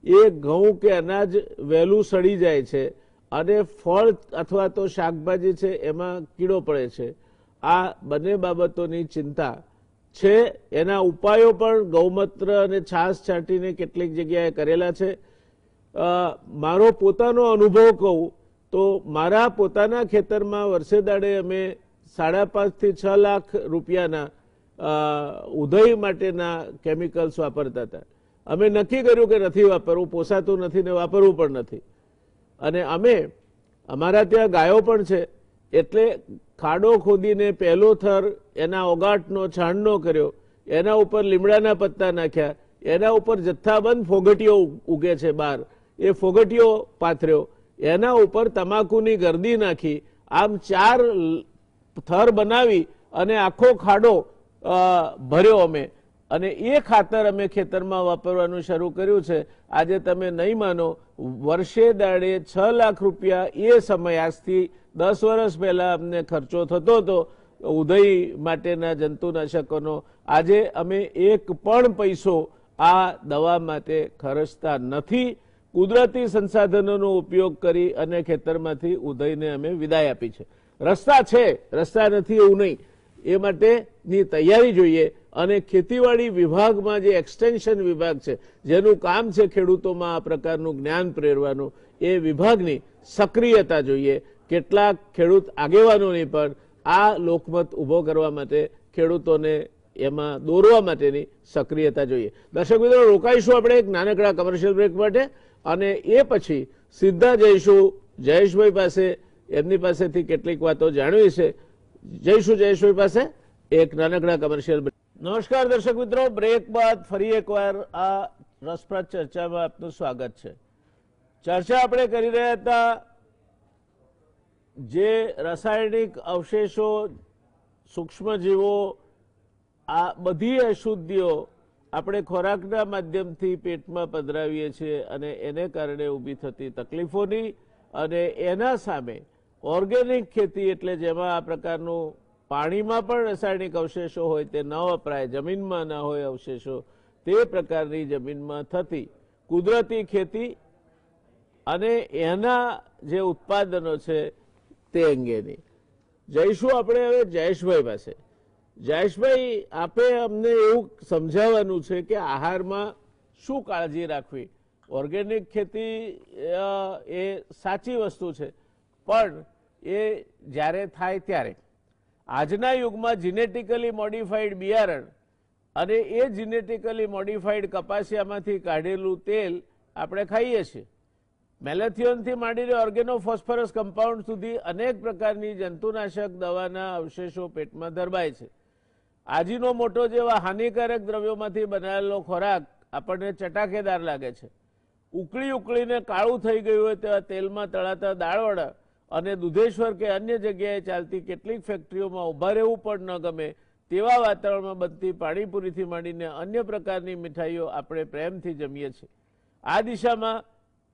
એ ઘઉં કે અનાજ વહેલું સડી જાય છે અને ફળ અથવા તો શાકભાજી છે એમાં કીડો પડે છે. આ બંને બાબતોની ચિંતા છે. એના ઉપાયો પણ ગૌમૂત્ર અને છાશ છાંટીને કેટલીક જગ્યાએ કરેલા છે. મારો પોતાનો અનુભવ કહું તો મારા પોતાના ખેતરમાં વર્ષે દાડે અમે 5.5 થી 6 લાખ રૂપિયાના ઉધઈ માટેના કેમિકલ્સ વાપરતા હતા. અમે નક્કી કર્યું કે નથી વાપરવું, પોસાતું નથી ને વાપરવું પણ નથી. અને અમે અમારા ત્યાં ગાયો પણ છે એટલે ખાડો ખોદીને પહેલો થર એના ઓગાટનો છાણનો કર્યો, એના ઉપર લીમડાના પત્તા નાખ્યા, એના ઉપર જથ્થાબંધ ફોગટીઓ ઉગે છે બહાર, એ ફોગટીઓ પાથર્યો, એના ઉપર તમાકુની ગરદી નાખી, આમ 4 થર બનાવી અને આખો ખાડો ભર્યો અમે. અને એ ખાતર અમે ખેતરમાં વાપરવાનું શરૂ કર્યું છે. આજે તમે નહીં માનો, વર્ષે દાડે 6 લાખ રૂપિયા એ સમય આજથી 10 વર્ષ પહેલા અમને ખર્ચો થતો હતો ઉધઈ માટેના જંતુનાશકોનો. આજે અમે એક પણ પૈસો આ દવા માટે ખર્ચતા નથી. કુદરતી સંસાધનોનો ઉપયોગ કરી અને ખેતરમાંથી ઉધઈને અમે વિદાય આપી છે. રસ્તા છે, રસ્તા નથી એવું નહીં, એ માટેની તૈયારી જોઈએ. અને ખેતીવાડી વિભાગમાં જે એક્સટેન્શન વિભાગ છે જેનું કામ છે ખેડૂતોમાં આ પ્રકારનું જ્ઞાન પ્રેરવાનું, એ વિભાગની સક્રિયતા જોઈએ. કેટલાક ખેડૂત આગેવાનોની પણ આ લોકમત ઉભો કરવા માટે ખેડૂતોને એમાં દોરવા માટેની સક્રિયતા જોઈએ. દર્શક મિત્રો, રોકાઈશું આપણે એક નાનકડા કમર્શિયલ બ્રેક માટે અને એ પછી સીધા જઈશું જયેશભાઈ પાસે. એમની પાસેથી કેટલીક વાતો જાણવી છે. જઈશું જયેશભાઈ પાસે એક નાનકડા કમર્શિયલ બ્રેક. નમસ્કાર દર્શક મિત્રો, બ્રેક બાદ ફરી એકવાર આ રસપ્રદ ચર્ચામાં આપનું સ્વાગત છે. ચર્ચા આપણે કરી રહ્યા હતા જે રાસાયણિક અવશેષો, સૂક્ષ્મજીવો, આ બધી અશુદ્ધિઓ આપણે ખોરાકના માધ્યમથી પેટમાં પધરાવીએ છીએ અને એને કારણે ઊભી થતી તકલીફોની અને એના સામે ઓર્ગેનિક ખેતી એટલે જેમાં આ પ્રકારનું પાણીમાં પણ રાસાયણિક અવશેષો હોય તે ન વપરાય, જમીનમાં ના હોય અવશેષો, તે પ્રકારની જમીનમાં થતી કુદરતી ખેતી અને એના જે ઉત્પાદનો છે તે અંગેની જઈશું આપણે હવે જયેશભાઈ પાસે. જયેશભાઈ, આપે અમને એવું સમજાવવાનું છે કે આહારમાં શું કાળજી રાખવી. ઓર્ગેનિક ખેતી એ સાચી વસ્તુ છે, પણ એ જ્યારે થાય ત્યારે આજના યુગમાં જીનેટિકલી મોડિફાઈડ બિયારણ અને એ જીનેટિકલી મોડિફાઈડ કપાસિયામાંથી કાઢેલું તેલ આપણે ખાઈએ છીએ. મેલેથિયોનથી માંડીને ઓર્ગેનોફોસ્ફરસ કમ્પાઉન્ડ સુધી અનેક પ્રકારની જંતુનાશક દવાના અવશેષો પેટમાં ધરબાય છે. આજીનો મોટો જેવા હાનિકારક દ્રવ્યોમાંથી બનાવેલો ખોરાક આપણને ચટાકેદાર લાગે છે. ઉકળી ઉકળીને કાળું થઈ ગયું હોય તેવા તેલમાં તળાતા દાળવડા અને દુધેશ્વર કે અન્ય જગ્યાએ ચાલતી કેટલીક ફેક્ટરીઓમાં ઊભા રહેવું પણ ન ગમે તેવા વાતાવરણમાં બનતી પાણીપુરીથી માંડીને અન્ય પ્રકારની મીઠાઈઓ આપણે પ્રેમથી જમીએ છીએ. આ દિશામાં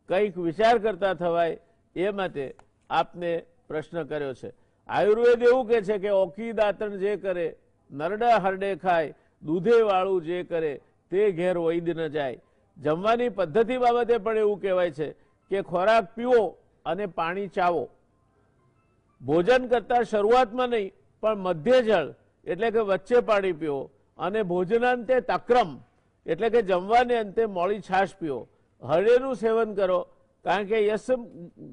કંઈક વિચાર કરતા થવાય એ માટે આપને પ્રશ્ન કર્યો છે. આયુર્વેદ એવું કહે છે કે ઓકી દાંતણ જે કરે, નરડા હરડે ખાય, દૂધે વાળું જે કરે તે ઘેર વૈદ ન જાય. જમવાની પદ્ધતિ બાબતે પણ એવું કહેવાય છે કે ખોરાક પીવો અને પાણી ચાવો. ભોજન કરતા શરૂઆતમાં નહીં પણ મધ્ય જળ એટલે કે વચ્ચે પાણી પીવો અને ભોજનાંતે તક્રમ એટલે કે જમવાને અંતે મોળી છાશ પીવો. હળેનું સેવન કરો, કારણ કે યસ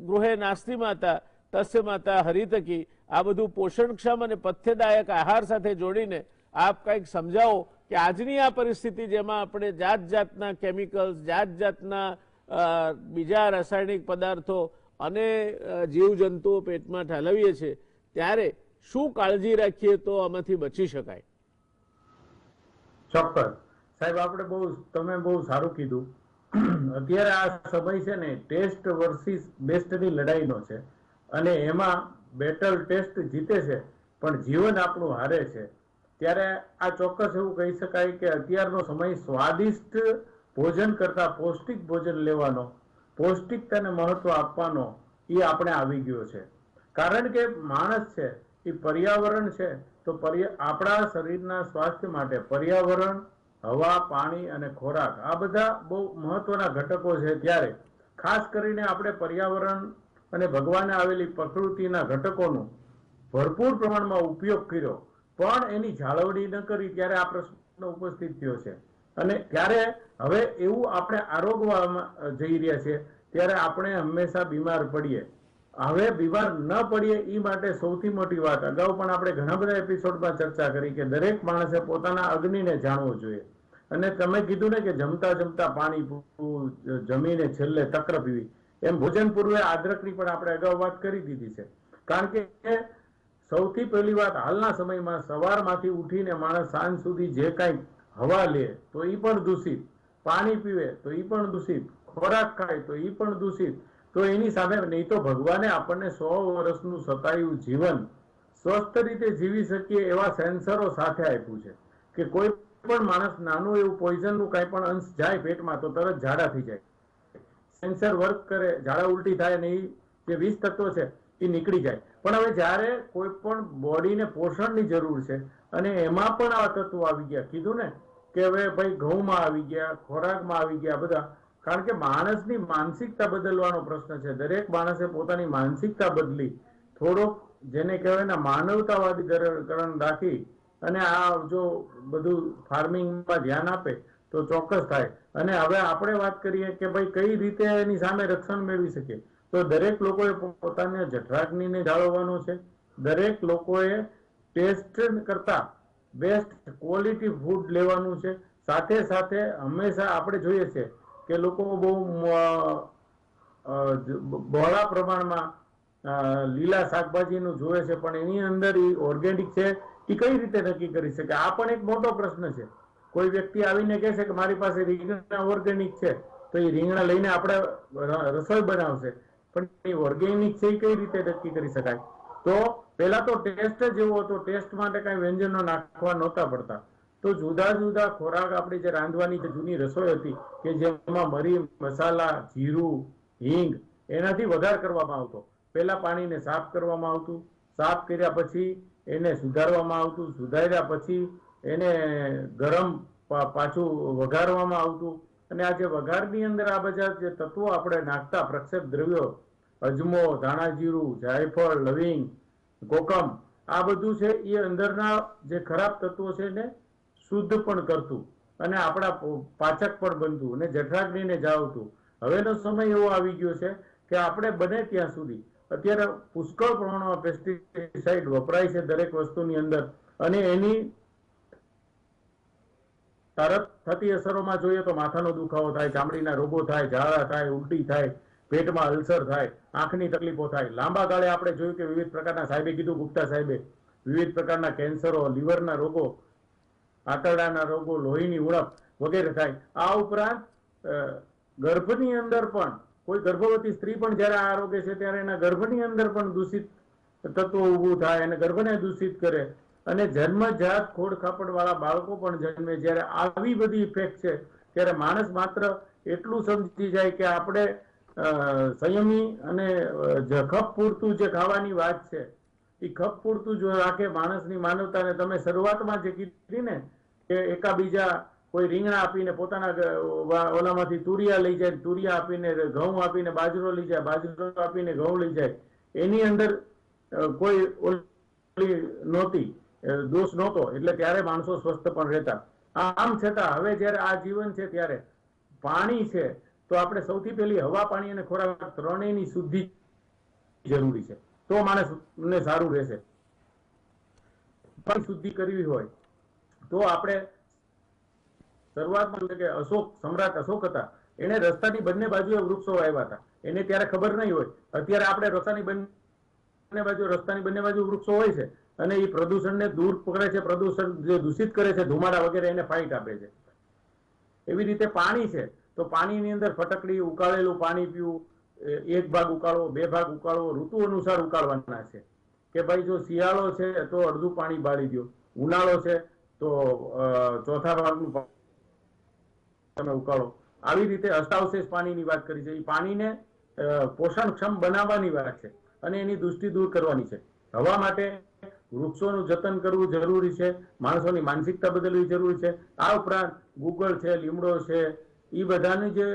ગૃહે નાસ્તિ માતા તસ્ય માતા હરિતકી. આ બધું પોષણક્ષમ અને પથ્યદાયક આહાર સાથે જોડીને આપ કંઈક સમજાવો કે આજની આ પરિસ્થિતિ જેમાં આપણે જાત જાતના કેમિકલ્સ, જાત જાતના બીજા રાસાયણિક પદાર્થો અને જીવજંતુઓ પેટમાં ઠાલવીએ છીએ, ત્યારે શું કાળજી રાખીએ તો આમાંથી બચી શકાય?
ચોક્કસ સાહેબ, તમે બહુ સારું કીધું. અત્યારે આ સમય છે ને ટેસ્ટ વર્સિસ બેસ્ટની લડાઈનો છે અને એમાં બેટલ ટેસ્ટ જીતે છે પણ જીવન આપણું હારે છે. ત્યારે આ ચોક્કસ એવું કહી શકાય કે અત્યારનો સમય સ્વાદિષ્ટ ભોજન કરતા પૌષ્ટિક ભોજન લેવાનો, પૌષ્ટિકતાને મહત્વ આપવાનો એ આપણે આવી ગયો છે. કારણ કે માણસ છે એ પર્યાવરણ છે, તો આપણા શરીરના સ્વાસ્થ્ય માટે પર્યાવરણ, હવા, પાણી અને ખોરાક આ બધા બહુ મહત્વના ઘટકો છે. ત્યારે ખાસ કરીને આપણે પર્યાવરણ અને ભગવાને આવેલી પ્રકૃતિના ઘટકોનો ભરપૂર પ્રમાણમાં ઉપયોગ કર્યો, પણ એની જાળવણી ન કરી ત્યારે આ પ્રશ્ન ઉપસ્થિત થયો છે. અને ત્યારે હવે એવું આપણે આરોગવા જઈ રહ્યા છીએ, ત્યારે આપણે હંમેશા બીમાર પડીએ. હવે બીમાર ન પડીએ એ માટે સૌથી મોટી વાત, અગાઉ પણ આપણે ઘણા બધા એપિસોડમાં ચર્ચા કરી કે દરેક માણસે પોતાના અગ્નિને જાણવો જોઈએ. અને તમે કીધું ને કે જમતા જમતા પાણી પીવું, જમીને છેલ્લે તક્ર પીવી, એમ ભોજન પૂર્વે આદ્રકની પણ આપણે અગાઉ વાત કરી દીધી છે. કારણ કે સૌથી પહેલી વાત, હાલના સમયમાં સવારમાંથી ઉઠીને માણસ સાંજ સુધી જે કાંઈ હવા લે તો એ પણ દૂષિત, પાણી પીવે તો એ પણ દૂષિત, ખોરાક ખાય તો એ પણ દૂષિત. તો એની સામે નહીં તો ભગવાને આપણને 100 વર્ષનું સતાયું જીવન સ્વસ્થ રીતે જીવી શકીએ એવા સેન્સરો સાથે આપ્યું છે કે કોઈ પણ માણસ નાનું એવું પોઈઝનનું કાંઈ પણ અંશ જાય પેટમાં તો તરત ઝાડા થઈ જાય. સેન્સર વર્ક કરે, ઝાડા ઉલટી થાય ને એ જે 20 તત્વો છે એ નીકળી જાય. પણ હવે જ્યારે કોઈ પણ બોડીને પોષણની જરૂર છે અને એમાં પણ આ તત્વો આવી ગયા, કીધું ને કે હવે ભાઈ ઘઉંમાં આવી ગયા, ખોરાકમાં આવી ગયા બધા. કારણ કે માણસની માનસિકતા બદલવાનો પ્રશ્ન છે. દરેક માણસે પોતાની માનસિકતા બદલી, થોડોક જેને કહેવાય ને માનવતાવાદીકરણ રાખી અને આ જો બધું ફાર્મિંગમાં ધ્યાન આપે તો ચોક્કસ થાય. અને હવે આપણે વાત કરીએ કે ભાઈ કઈ રીતે એની સામે રક્ષણ મેળવી શકીએ, તો દરેક લોકોએ પોતાના જઠરાગ્નિને જાળવવાનો છે. દરેક લોકોએ ટેસ્ટ કરતા બેસ્ટ ક્વોલિટી ફૂડ લેવાનું છે. સાથે સાથે હંમેશા આપણે જોઈએ છે કે લોકો બહુ બહોળા પ્રમાણમાં લીલા શાકભાજીનું જોવે છે, પણ એની અંદર ઓર્ગેનિક છે એ કઈ રીતે નક્કી કરી શકે? આ પણ એક મોટો પ્રશ્ન છે. કોઈ વ્યક્તિ આવીને કહે છે કે મારી પાસે રીંગણા ઓર્ગેનિક છે, તો એ રીંગણા લઈને આપણે રસોઈ બનાવશે, પણ એ ઓર્ગેનિક છે એ કઈ રીતે નક્કી કરી શકાય? તો પેલા તો ટેસ્ટ જ એવો હતો, ટેસ્ટ માટે કઈ વ્યંજનો નાખવા નહોતા પડતા. તો જુદા જુદા ખોરાક આપણી જે રાંધવાની જે જૂની રસોઈ હતી કે જેમાં મરી, મસાલા, જીરું, હિંગ એનાથી વઘાર કરવામાં આવતો. પેલા પાણીને સાફ કરવામાં આવતું, સાફ કર્યા પછી એને સુધારવામાં આવતું, સુધાર્યા પછી એને ગરમ પાછું વઘારવામાં આવતું. અને આ જે વઘારની અંદર આ બધા જે તત્વો આપણે નાખતા, પ્રક્ષેપ દ્રવ્યો, અજમો, ધાણાજીરું, જાયફળ, લવિંગ, કોકમ, આ બધું છે એ અંદરના જે ખરાબ તત્વો છે એને શુદ્ધ પણ કરતું અને આપણા પાચક પણ બનતું અને જઠરાગ્નિને જાળવતું. હવેનો સમય એવો આવી ગયો છે કે આપણે બને ત્યાં સુધી અત્યારે પુષ્કળ પ્રમાણમાં પેસ્ટિસાઇડ વપરાય છે દરેક વસ્તુની અંદર, અને એની તરત થતી અસરોમાં જોઈએ તો માથાનો દુખાવો થાય, ચામડીના રોગો થાય, ઝાડા થાય, ઉલટી થાય, પેટમાં અલ્સર થાય, આંખની તકલીફો થાય. લાંબા ગાળે આપણે જોયું કે વિવિધ પ્રકારના, સાહેબે કીધું, ગુપ્તા સાહેબે, વિવિધ પ્રકારના કેન્સરો, લીવરના રોગો, આંતરડાના રોગો, લોહીની ઉણપ વગેરે થાય. આ ઉપરાંત ગર્ભની અંદર પણ કોઈ ગર્ભવતી સ્ત્રી પણ જયારે આ આરોગ્ય છે ત્યારે એના ગર્ભની અંદર પણ દૂષિત તત્વો ઊભું થાય અને ગર્ભને દૂષિત કરે. અને જન્મજાત ખોડ ખાપડ વાળા બાળકો પણ જન્મે. જયારે આવી બધી ઇફેક્ટ છે ત્યારે માણસ માત્ર એટલું સમજી જાય કે આપણે સંયમી અને ખપ પૂરતું જે ખાવાની વાત છે એ ખપ પૂરતું જો રાખે માણસની માનવતાને. તમે શરૂઆતમાં જે કીધી ને કે એકાબીજા કોઈ રીંગણા આપીને પોતાના ઓલામાંથી તુરિયા લઈ જાય, તુરિયા આપીને ઘઉં આપીને બાજરો લઈ જાય, બાજરો આપીને ઘઉં લઈ જાય, એની અંદર કોઈ ઓલી નહોતી, દોષ નહોતો, એટલે ત્યારે માણસો સ્વસ્થ પણ રહેતા. આમ છતાં હવે જયારે આ જીવન છે ત્યારે પાણી છે તો આપણે સૌથી પહેલી હવા, પાણી અને ખોરાક ત્રણેયની શુદ્ધિ જરૂરી છે, તો માણસને સારું રહેશે. શુદ્ધિ કરવી હોય તો આપણે શરૂઆતમાં કે સમ્રાટ અશોક હતા, એને રસ્તાની બંને બાજુએ વૃક્ષો વાવ્યા હતા. એને ત્યારે ખબર નહીં હોય. અત્યારે આપણે રસ્તાની બંને બાજુ વૃક્ષો હોય છે અને એ પ્રદૂષણને દૂર કરે છે, પ્રદૂષણ જે દૂષિત કરે છે, ધુમાડા વગેરે, એને ફાઇટ આપે છે. એવી રીતે પાણી છે તો પાણીની અંદર ફટકડી, ઉકાળેલું પાણી પીવું, 1 ભાગ ઉકાળવો, 2 ભાગ ઉકાળવો, ઋતુ અનુસાર ઉકાળવાના છે. કે ભાઈ જો શિયાળો છે તો અડધું પાણી બાળી દો, ઉનાળો છે તો ચોથા ભાગનું તમે ઉકાળો. આવી રીતે અષ્ટાવશેષ પાણીની વાત કરી છે. એ પાણીને પોષણક્ષમ બનાવવાની વાત છે અને એની દૃષ્ટિ દૂર કરવાની છે. હવા માટે વૃક્ષોનું જતન કરવું જરૂરી છે, માણસોની માનસિકતા બદલવી જરૂરી છે. આ ઉપરાંત ગૂગલ છે, લીમડો છે, એ બધાની જે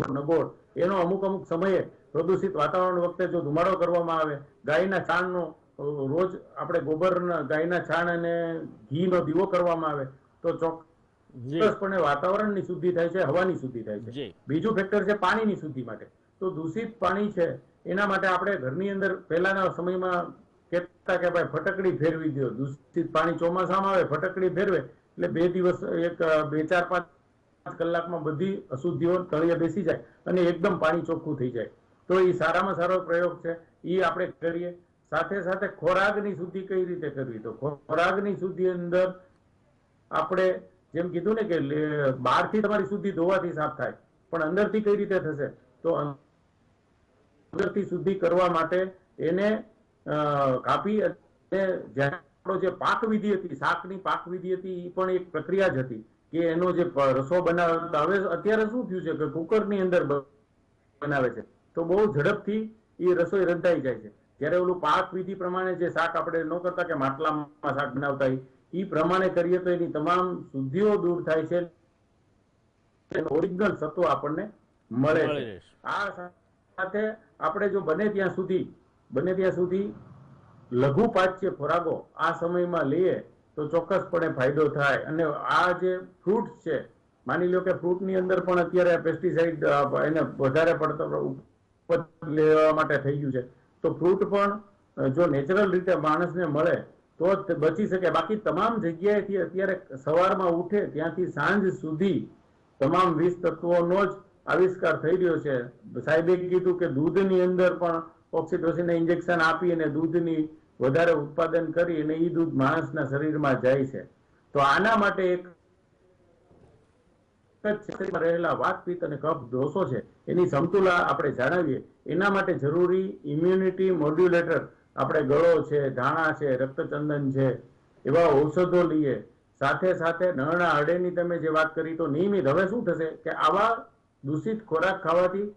નગોળ એનો અમુક સમયે પ્રદૂષિત વાતાવરણ વખતે જો ધુમાડો કરવામાં આવે, ગાયના છાણનો રોજ આપણે ગાયના છાણ અને ઘીનો દીવો કરવામાં આવે તો ચોક્કસપણે વાતાવરણની શુદ્ધિ થાય છે, હવાની શુદ્ધિ થાય છે. બીજું ફેક્ટર છે પાણીની શુદ્ધિ માટે. તો દૂષિત પાણી છે એના માટે આપણે ઘરની અંદર પહેલાના સમયમાં કહેતા કે ભાઈ ફટકડી ફેરવી દો. દૂષિત પાણી ચોમાસામાં આવે, ફટકડી ફેરવે એટલે 2 દિવસ 4-5 કલાકમાં બધી અશુદ્ધિઓ તળિયે બેસી જાય અને એકદમ પાણી ચોખ્ખું થઈ જાય. તો એ સારામાં સારો પ્રયોગ છે, એ આપણે કરીએ. સાથે સાથે ખોરાકની શુદ્ધિ કઈ રીતે કરવી? તો ખોરાકની શુદ્ધિ અંદર આપણે જેમ કીધું ને કે બહારથી તમારી શુદ્ધિ ધોવાથી સાફ થાય, પણ અંદરથી કઈ રીતે થશે? તો અંદરથી શુદ્ધિ કરવા માટે એને કાપી અને આપણો જે પાક વિધિ હતી, શાકની પાક વિધિ હતી, એ પણ એક પ્રક્રિયા જ હતી કે એનો જે રસો બનાવતા. હવે અત્યારે શું થયું છે કે કુકરની અંદર બનાવે છે તો બહુ ઝડપથી એ રસોઈ રંધાઈ જાય છે. જ્યારે ઓલું પાક વિધિ પ્રમાણે જે શાક આપણે ન કરતા કે માટલામાં શાક બનાવતા એ પ્રમાણે કરીએ તો એની તમામ શુદ્ધિઓ દૂર થાય છે, ઓરિજિનલ સત્વ આપણને મળે છે. આ સાથે આપણે જો બને ત્યાં સુધી લઘુ પાચ્ય ખોરાકો આ સમયમાં લઈએ તો ચોક્કસપણે ફાયદો થાય. અને આ જે ફ્રૂટ્સ છે, માની લો કે ફ્રૂટની અંદર પણ અત્યારે પેસ્ટિસાઇડ એને વધારે પડતો લેવા માટે થઈ ગયું છે, તો ફ્રૂટ પણ જો નેચરલ રીતે માણસને મળે તો જ બચી શકે. બાકી તમામ જગ્યાએથી અત્યારે સવારમાં ઉઠે ત્યાંથી સાંજ સુધી તમામ 20 તત્વોનો જ આવિષ્કાર થઈ રહ્યો છે. સાહેબે કીધું કે દૂધની અંદર પણ ઓક્સિટોસિન ઇન્જેક્શન આપી અને દૂધની વધારે ઉત્પાદન કરી અને એ દૂધ માણસના શરીરમાં જાય છે. તો આના માટે એક શરીરમાં રહેલા વાત, પિત્ત અને કફ દોષો છે એની સમતુલા આપણે જાળવીએ. એના માટે જરૂરી ઇમ્યુનિટી મોડ્યુલેટર આપણે ગળો છે, ધાણા છે, રક્તચંદન છે, એવા ઔષધો લઈએ. સાથે સાથે નળના હરડેની તમે જે વાત કરી તો નિયમિત. હવે શું થશે કે આવા દૂષિત ખોરાક ખાવાથી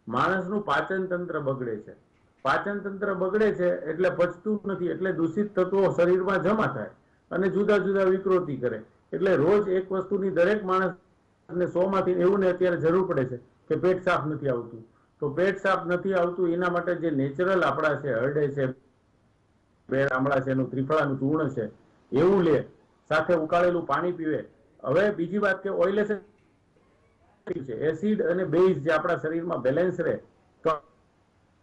માણસનું પાચન તંત્ર બગડે છે. પાચન તંત્ર બગડે છે એટલે પચતું નથી, એટલે દૂષિત તત્વો શરીરમાં જમા થાય અને જુદા જુદા વિકૃતિ કરે. એટલે રોજ એક વસ્તુની દરેક માણસને 100 માંથી 90 ને અત્યારે જરૂર પડે છે કે પેટ સાફ નથી આવતું. તો પેટ સાફ નથી આવતું એના માટે જે નેચરલ આપણા છે, હરડે છે, બેર આમળા છે, એનું ત્રિફળાનું ચૂર્ણ છે, એવું લે. સાથે ઉકાળેલું પાણી પીવે. હવે બીજી વાત કે ઓઇલેસ છે, એસિડ અને બેઝ જે આપણા શરીરમાં બેલેન્સ રહે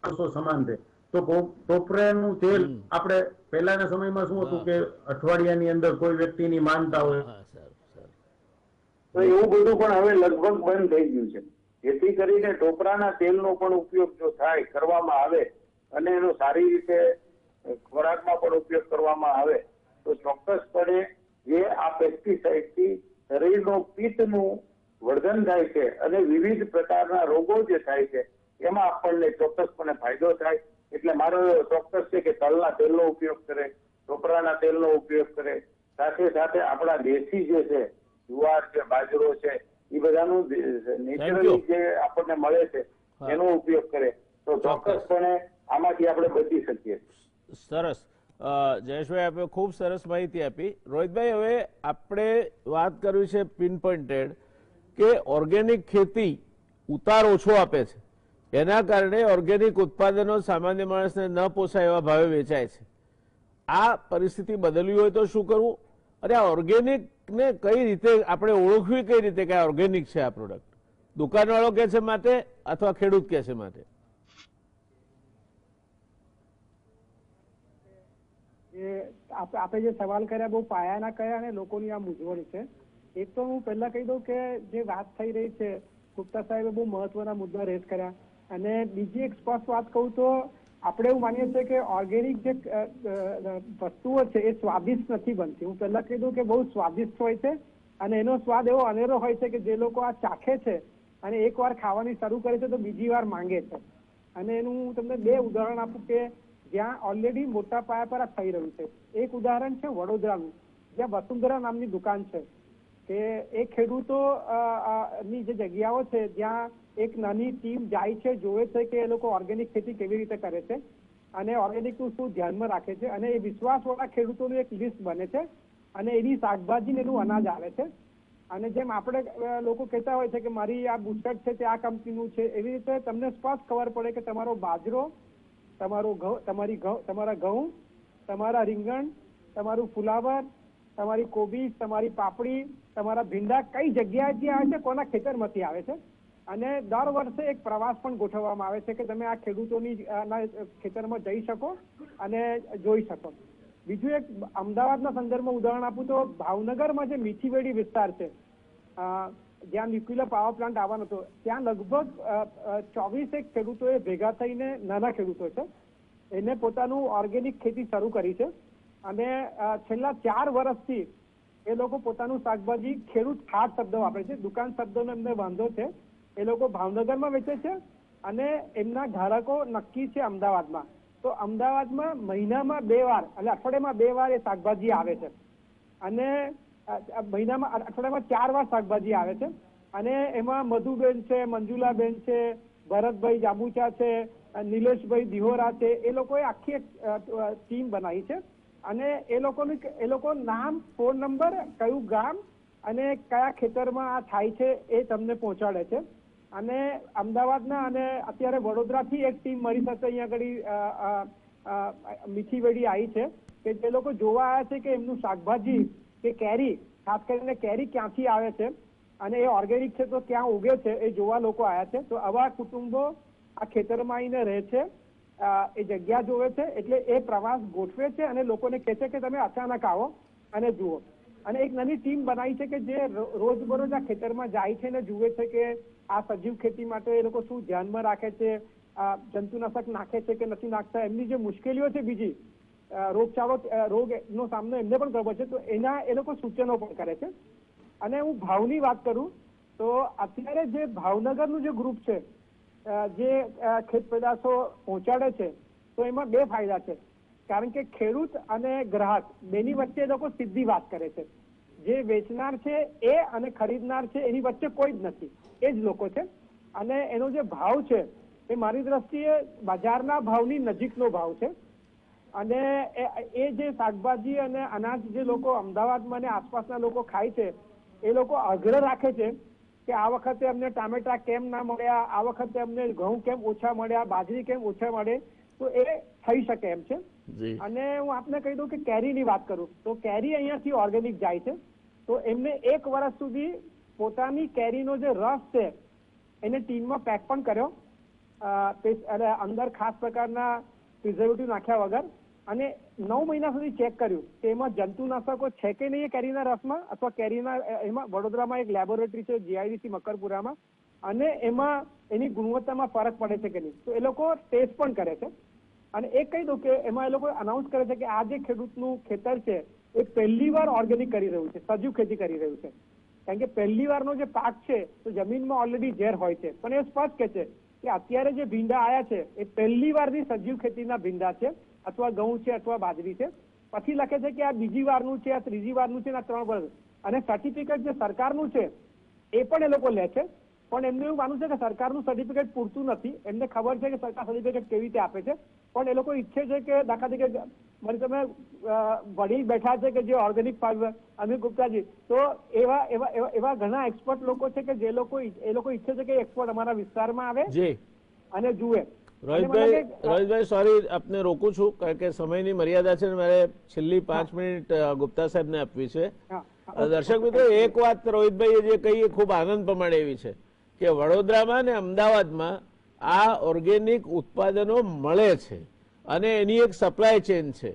તો સમાન રહે. તો ટોપરાનું તેલ આપણે પહેલાના સમયમાં શું હતું કે અઠવાડિયાની અંદર કોઈ વ્યક્તિની માનતા હોય
તો એવું બધું પણ હવે લગભગ બંધ થઈ ગયું છે. જેથી કરીને ટોપરાના તેલનો પણ ઉપયોગ જો થાય, કરવામાં આવે અને એનો સારી રીતે ખોરાકમાં પણ ઉપયોગ કરવામાં આવે તો ચોક્કસપણે જે આ પેસ્ટિસાઇડથી શરીરનો પિત્તનું વર્ધન થાય છે અને વિવિધ પ્રકારના રોગો જે થાય છે એમાં આપણને ચોક્કસપણે ફાયદો થાય. એટલે મારો ચોક્કસ છે કે તલના તેલનો ઉપયોગ કરે, ટોપરાના તેલનો ઉપયોગ કરે. સાથે સાથે આપણા દેશી જે છે જુવાર છે, બાજરો છે, એ બધાનું નેચરલી જે આપણને મળે છે એનો ઉપયોગ કરે તો ચોક્કસપણે આમાંથી આપણે બચી શકીએ.
સરસ જયેશભાઈ, આપે ખૂબ સરસ માહિતી આપી. રોહિતભાઈ, હવે આપણે વાત કરવી છે પિન પોઇન્ટેડ કે ઓર્ગેનિક ખેતી ઉતાર ઓછો આપે છે, એના કારણે ઓર્ગેનિક ઉત્પાદનો સામાન્ય માણસને ન પોસાય એવા ભાવે વેચાય છે. આ પરિસ્થિતિ બદલવી હોય તો શું કરવું, અને આ ઓર્ગેનિકને કઈ રીતે આપણે ઓળખવી, કઈ રીતે કે આ ઓર્ગેનિક છે આ પ્રોડક્ટ? દુકાનવાળો કે છે માટે અથવા ખેડૂત કે છે માટે?
આપણે જે સવાલ કર્યા બહુ પાયાના કર્યા અને લોકોની આ મૂંઝવણ છે. એક તો હું પહેલા કહી દઉં કે જે વાત થઈ રહી છે, ગુપ્તા સાહેબે બહુ મહત્વના મુદ્દા રેઝ કર્યા. અને બીજી એક સ્પષ્ટ વાત કહું તો આપણે એવું માનીએ છીએ કે ઓર્ગેનિક જે વસ્તુઓ છે એ સ્વાદિષ્ટ નથી બનતી. હું પહેલા કહી દઉં કે બહુ સ્વાદિષ્ટ હોય છે અને એનો સ્વાદ એવો અનેરો હોય છે કે જે લોકો આ ચાખે છે અને એકવાર ખાવાની શરૂ કરે છે તો બીજી વાર માંગે છે. અને એનું હું તમને 2 ઉદાહરણ આપું કે જ્યાં ઓલરેડી મોટા પાયા પર આ થઈ રહ્યું છે. એક ઉદાહરણ છે વડોદરાનું, જ્યાં વસુંધરા નામની દુકાન છે. કે એ ખેડૂતો ની જે જગ્યાઓ છે જ્યાં એક નાની ટીમ જાય છે, જોવે છે કે એ લોકો ઓર્ગેનિક ખેતી કેવી રીતે કરે છે અને ઓર્ગેનિક નું શું ધ્યાનમાં રાખે છે, અને એ વિશ્વાસવાળા ખેડૂતોનું એક લિસ્ટ બને છે અને એની શાકભાજી એનું અનાજ આવે છે. અને જેમ આપણે લોકો કહેતા હોય છે કે મારી આ બુસ્ટર્ડ છે તે આ કંપનીનું છે, એવી રીતે તમને સ્પષ્ટ ખબર પડે કે તમારો બાજરો, તમારા ઘઉં, તમારા રીંગણ, તમારું ફુલાવર, તમારી કોબીજ, તમારી પાપડી, તમારા ભીંડા કઈ જગ્યાએથી આવે છે, કોના ખેતરમાંથી આવે છે. અને દર વર્ષે એક પ્રવાસ પણ ગોઠવવામાં આવે છે કે તમે આ ખેડૂતોની ખેતરમાં જઈ શકો અને જોઈ શકો. બીજું એક અમદાવાદના સંદર્ભમાં ઉદાહરણ આપું તો ભાવનગરમાં જે મીઠીવેડી વિસ્તાર છે, જ્યાં ન્યુક્લિયર પાવર પ્લાન્ટ આવવાનો હતો, ત્યાં લગભગ 24 ખેડૂતોએ ભેગા થઈને, નાના ખેડૂતો છે, એને પોતાનું ઓર્ગેનિક ખેતી શરૂ કરી છે. અને છેલ્લા 4 વર્ષથી એ લોકો પોતાનું શાકભાજી ખેડૂત ખાસ શબ્દ વાપરે છે, દુકાન શબ્દનો એમને વાંધો છે. એ લોકો ભાવનગરમાં વેચે છે અને એમના ગ્રાહકો નક્કી છે અમદાવાદમાં. તો અમદાવાદમાં મહિનામાં 2 વાર એટલે અઠવાડિયામાં 2 વાર એ શાકભાજી આવે છે અને અઠવાડિયામાં 4 વાર શાકભાજી આવે છે. અને એમાં મધુબેન છે, મંજુલાબેન છે, ભરતભાઈ જાબુચા છે, નિલેશભાઈ દિહોરા છે, એ લોકોએ આખી એક ટીમ બનાવી છે. અને એ લોકો નામ, ફોન નંબર, કયું ગામ અને કયા ખેતરમાં આ થાય છે એ તમને પહોંચાડે છે. અને અમદાવાદના અને અત્યારે વડોદરાથી એક ટીમ મારી સાથે અહીંયા આગળ મીઠીવેડી આવી છે કે જે લોકો જોવા આવ્યા છે કે એમનું શાકભાજી કે કેરી, ખાસ કરીને કેરી ક્યાંથી આવે છે અને એ ઓર્ગેનિક છે તો ક્યાં ઉગે છે એ જોવા લોકો આવ્યા છે. તો આવા કુટુંબો આ ખેતરમાં આવીને રહે છે, એ જગ્યા જોવે છે, એટલે એ પ્રવાસ ગોઠવે છે અને લોકોને કહે છે કે તમે અચાનક આવો અને જુઓ. અને એક નાની ટીમ બનાવી છે કે જે રોજબરોજ આ ખેતરમાં જાય છે ને જુએ છે કે આ સજીવ ખેતી માટે એ લોકો શું ધ્યાનમાં રાખે છે, જંતુનાશક નાખે છે કે નથી નાખતા, એમની જે મુશ્કેલીઓ છે બીજી રોગનો સામનો એમને પણ કરવો છે, તો એના એ લોકો સૂચનો પણ કરે છે. અને હું ભાવની વાત કરું તો અત્યારે જે ભાવનગરનું જે ગ્રુપ છે જે ખેત પેદાશો પહોંચાડે છે, તો એમાં 2 ફાયદા છે. કારણ કે ખેડૂત અને ગ્રાહક બેની વચ્ચે લોકો સીધી વાત કરે છે. જે વેચનાર છે એ અને ખરીદનાર છે એની વચ્ચે કોઈ જ નથી, એ જ લોકો છે. અને એનો જે ભાવ છે એ મારી દ્રષ્ટિએ બજારના ભાવની નજીકનો ભાવ છે. અને એ જે શાકભાજી અને અનાજ જે લોકો અમદાવાદમાં અને આસપાસના લોકો ખાય છે, એ લોકો આગ્રહ રાખે છે કે આ વખતે અમને ટામેટા કેમ ના મળ્યા, આ વખતે અમને ઘઉં કેમ ઓછા મળ્યા, બાજરી કેમ ઓછા મળે. તો એ થઈ શકે એમ છે. અને હું આપને કહી દઉં કે કેરીની વાત કરું તો કેરી અહીંયાથી ઓર્ગેનિક જાય છે, તો એમને 1 વર્ષ સુધી પોતાની કેરીનો જે રસ છે એને ટીનમાં પેક પણ કર્યો, એટલે અંદર ખાસ પ્રકારના પ્રિઝર્વેટિવ નાખ્યા વગર, અને 9 મહિના સુધી ચેક કર્યું કે એમાં જંતુનાશકો છે કે નહીં કેરીના રસમાં, અથવા કેરીના એમાં વડોદરામાં એક લેબોરેટરી છે GIDC મકરપુરામાં, અને એમાં એની ગુણવત્તામાં ફરક પડે છે કે નહીં. તો એ લોકો ટેસ્ટ પણ કરે છે. અને એ કહી દઉં કે એમાં એ લોકો અનાઉન્સ કરે છે કે આ જે ખેડૂતનું ખેતર છે એ પહેલી વાર ઓર્ગેનિક કરી રહ્યું છે, સજીવ ખેતી કરી રહ્યું છે. કારણ કે પહેલી વારનો જે પાક છે તો જમીનમાં ઓલરેડી ઝેર હોય છે, પણ એ સ્પષ્ટ કહે છે કે અત્યારે જે ભીંડા આવ્યા છે એ પહેલી વારની સજીવ ખેતીના ભીંડા છે, અથવા ઘઉં છે અથવા બાજરી છે. પછી લખે છે કે આ બીજી વારનું છે, આ ત્રીજી વારનું છે, આ 3 વર્ષ. અને સર્ટિફિકેટ જે સરકારનું છે એ પણ એ લોકો લે છે. પણ એમને એવું માનવું છે કે સરકારનું સર્ટિફિકેટ પૂરતું નથી. એમને ખબર છે કે સરકાર સર્ટિફિકેટ કેવી રીતે આપે છે, પણ એ લોકો ઈચ્છે છે કે દાખલા તરીકે મારી તમે વડીલ બેઠા છે કે જે ઓર્ગેનિક ફાર્મર અમિત ગુપ્તાજી, તો એવા ઘણા એક્સપર્ટ લોકો છે કે જે લોકો ઈચ્છે છે કે એક્સપર્ટ અમારા વિસ્તારમાં આવે અને જુએ.
રોહિતભાઈ સોરી આપને રોકું છું કારણ કે સમયની મર્યાદા છે, મારે છેલ્લી 5 મિનિટ ગુપ્તા સાહેબને આપવી છે. દર્શક મિત્રો, એક વાત રોહિતભાઈએ જે કહી એ ખૂબ આનંદ પ્રમાણે એવી છે કે વડોદરામાં અને અમદાવાદમાં આ ઓર્ગેનિક ઉત્પાદનો મળે છે અને એની એક સપ્લાય ચેન છે.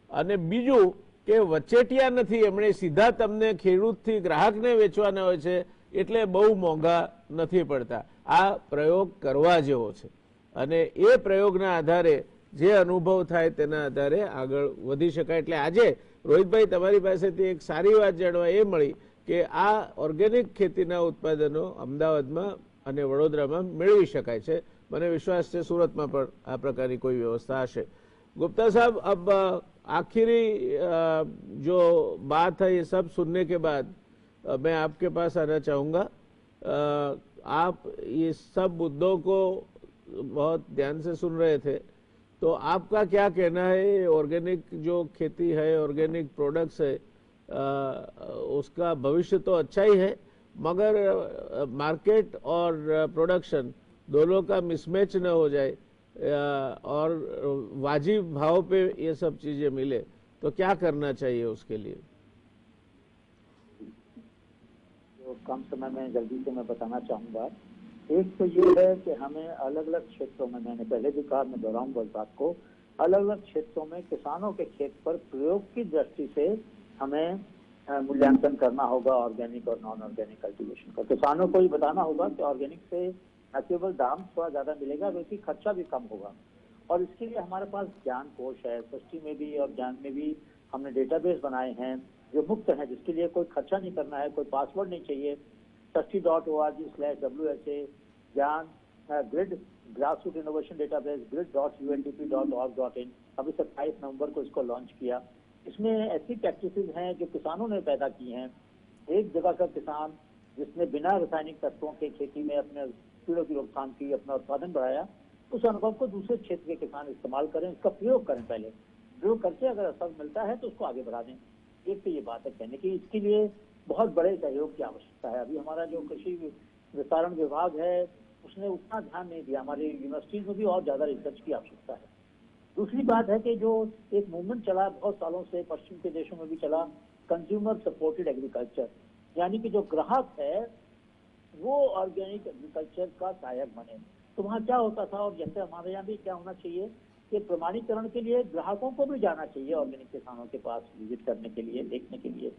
અને બીજું કે વચેટિયા નથી, એમણે સીધા તમને ખેડૂતથી ગ્રાહકને વેચવાના હોય છે, એટલે બહુ મોંઘા નથી પડતા. આ પ્રયોગ કરવા જેવો છે અને એ પ્રયોગના આધારે જે અનુભવ થાય તેના આધારે આગળ વધી શકાય. એટલે આજે રોહિતભાઈ તમારી પાસેથી એક સારી વાત જાણવા એ મળી કે આ ઓર્ગેનિક ખેતીના ઉત્પાદનો અમદાવાદમાં અને વડોદરામાં મેળવી શકાય છે. મને વિશ્વાસ છે સુરતમાં પણ આ પ્રકારની કોઈ વ્યવસ્થા હશે. गुप्ता साहब, अब आखिरी जो बात है, ये सब सुनने के बाद मैं आपके पास आना चाहूँगा। आप ये सब मुद्दों को बहुत ध्यान से सुन रहे थे, तो आपका क्या कहना है? ऑर्गेनिक जो खेती है, ऑर्गेनिक प्रोडक्ट्स है, उसका भविष्य तो अच्छा ही है, मगर मार्केट और प्रोडक्शन दोनों का मिसमैच न हो जाए और वाजिब भाव पे ये सब चीजें मिले, तो क्या करना चाहिए उसके लिए?
तो कम समय में जल्दी से मैं बताना चाहूंगा। एक तो ये है कि हमें अलग अलग क्षेत्रों में, मैंने पहले भी कहा, मैं दोहराऊंगा इस बात को, अलग अलग क्षेत्रों में किसानों के खेत पर प्रयोग की दृष्टि से हमें मूल्यांकन करना होगा ऑर्गेनिक और नॉन ऑर्गेनिक कल्टीवेशन का। किसानों को ये बताना होगा कि ऑर्गेनिक से न केवल दाम थोड़ा ज्यादा मिलेगा बल्कि खर्चा भी कम होगा। और इसके लिए हमारे पास ज्ञान कोश है, सृष्टि में भी और ज्ञान में भी हमने डेटाबेस बनाए हैं जो मुफ्त हैं, जिसके लिए कोई खर्चा नहीं करना है, कोई पासवर्ड नहीं चाहिए। srishti.org/WHA, ज्ञान grid grassroot innovation database grid.undp.org.in, अभी 27 नवंबर को इसको लॉन्च किया। इसमें ऐसी प्रैक्टिसेस हैं जो किसानों ने पैदा की हैं। एक जगह का किसान जिसने बिना रासायनिक तत्वों के खेती में अपने कीड़ों की रोकथाम की, अपना उत्पादन बढ़ाया, उस अनुभव को दूसरे क्षेत्र के किसान इस्तेमाल करें, इसका प्रयोग करें। पहले प्रयोग करके अगर असर मिलता है तो उसको आगे बढ़ा दें। एक तो ये बात है कहने की, इसके लिए बहुत बड़े सहयोग की आवश्यकता है। अभी हमारा जो कृषि विस्तारण विभाग है उसने उतना ध्यान नहीं दिया, हमारी यूनिवर्सिटीज में भी और ज्यादा रिसर्च की आवश्यकता है। दूसरी बात है कि जो एक मूवमेंट चला बहुत सालों से, पश्चिम के देशों में भी चला, कंज्यूमर सपोर्टेड एग्रीकल्चर, यानी कि जो ग्राहक है वो ऑर्गेनिक एग्रीकल्चर का सहायक बने। तो वहाँ क्या होता था, और जैसे हमारे यहाँ भी क्या होना चाहिए कि प्रमाणीकरण के लिए ग्राहकों को भी जाना चाहिए ऑर्गेनिक किसानों के पास विजिट करने के लिए, देखने के लिए।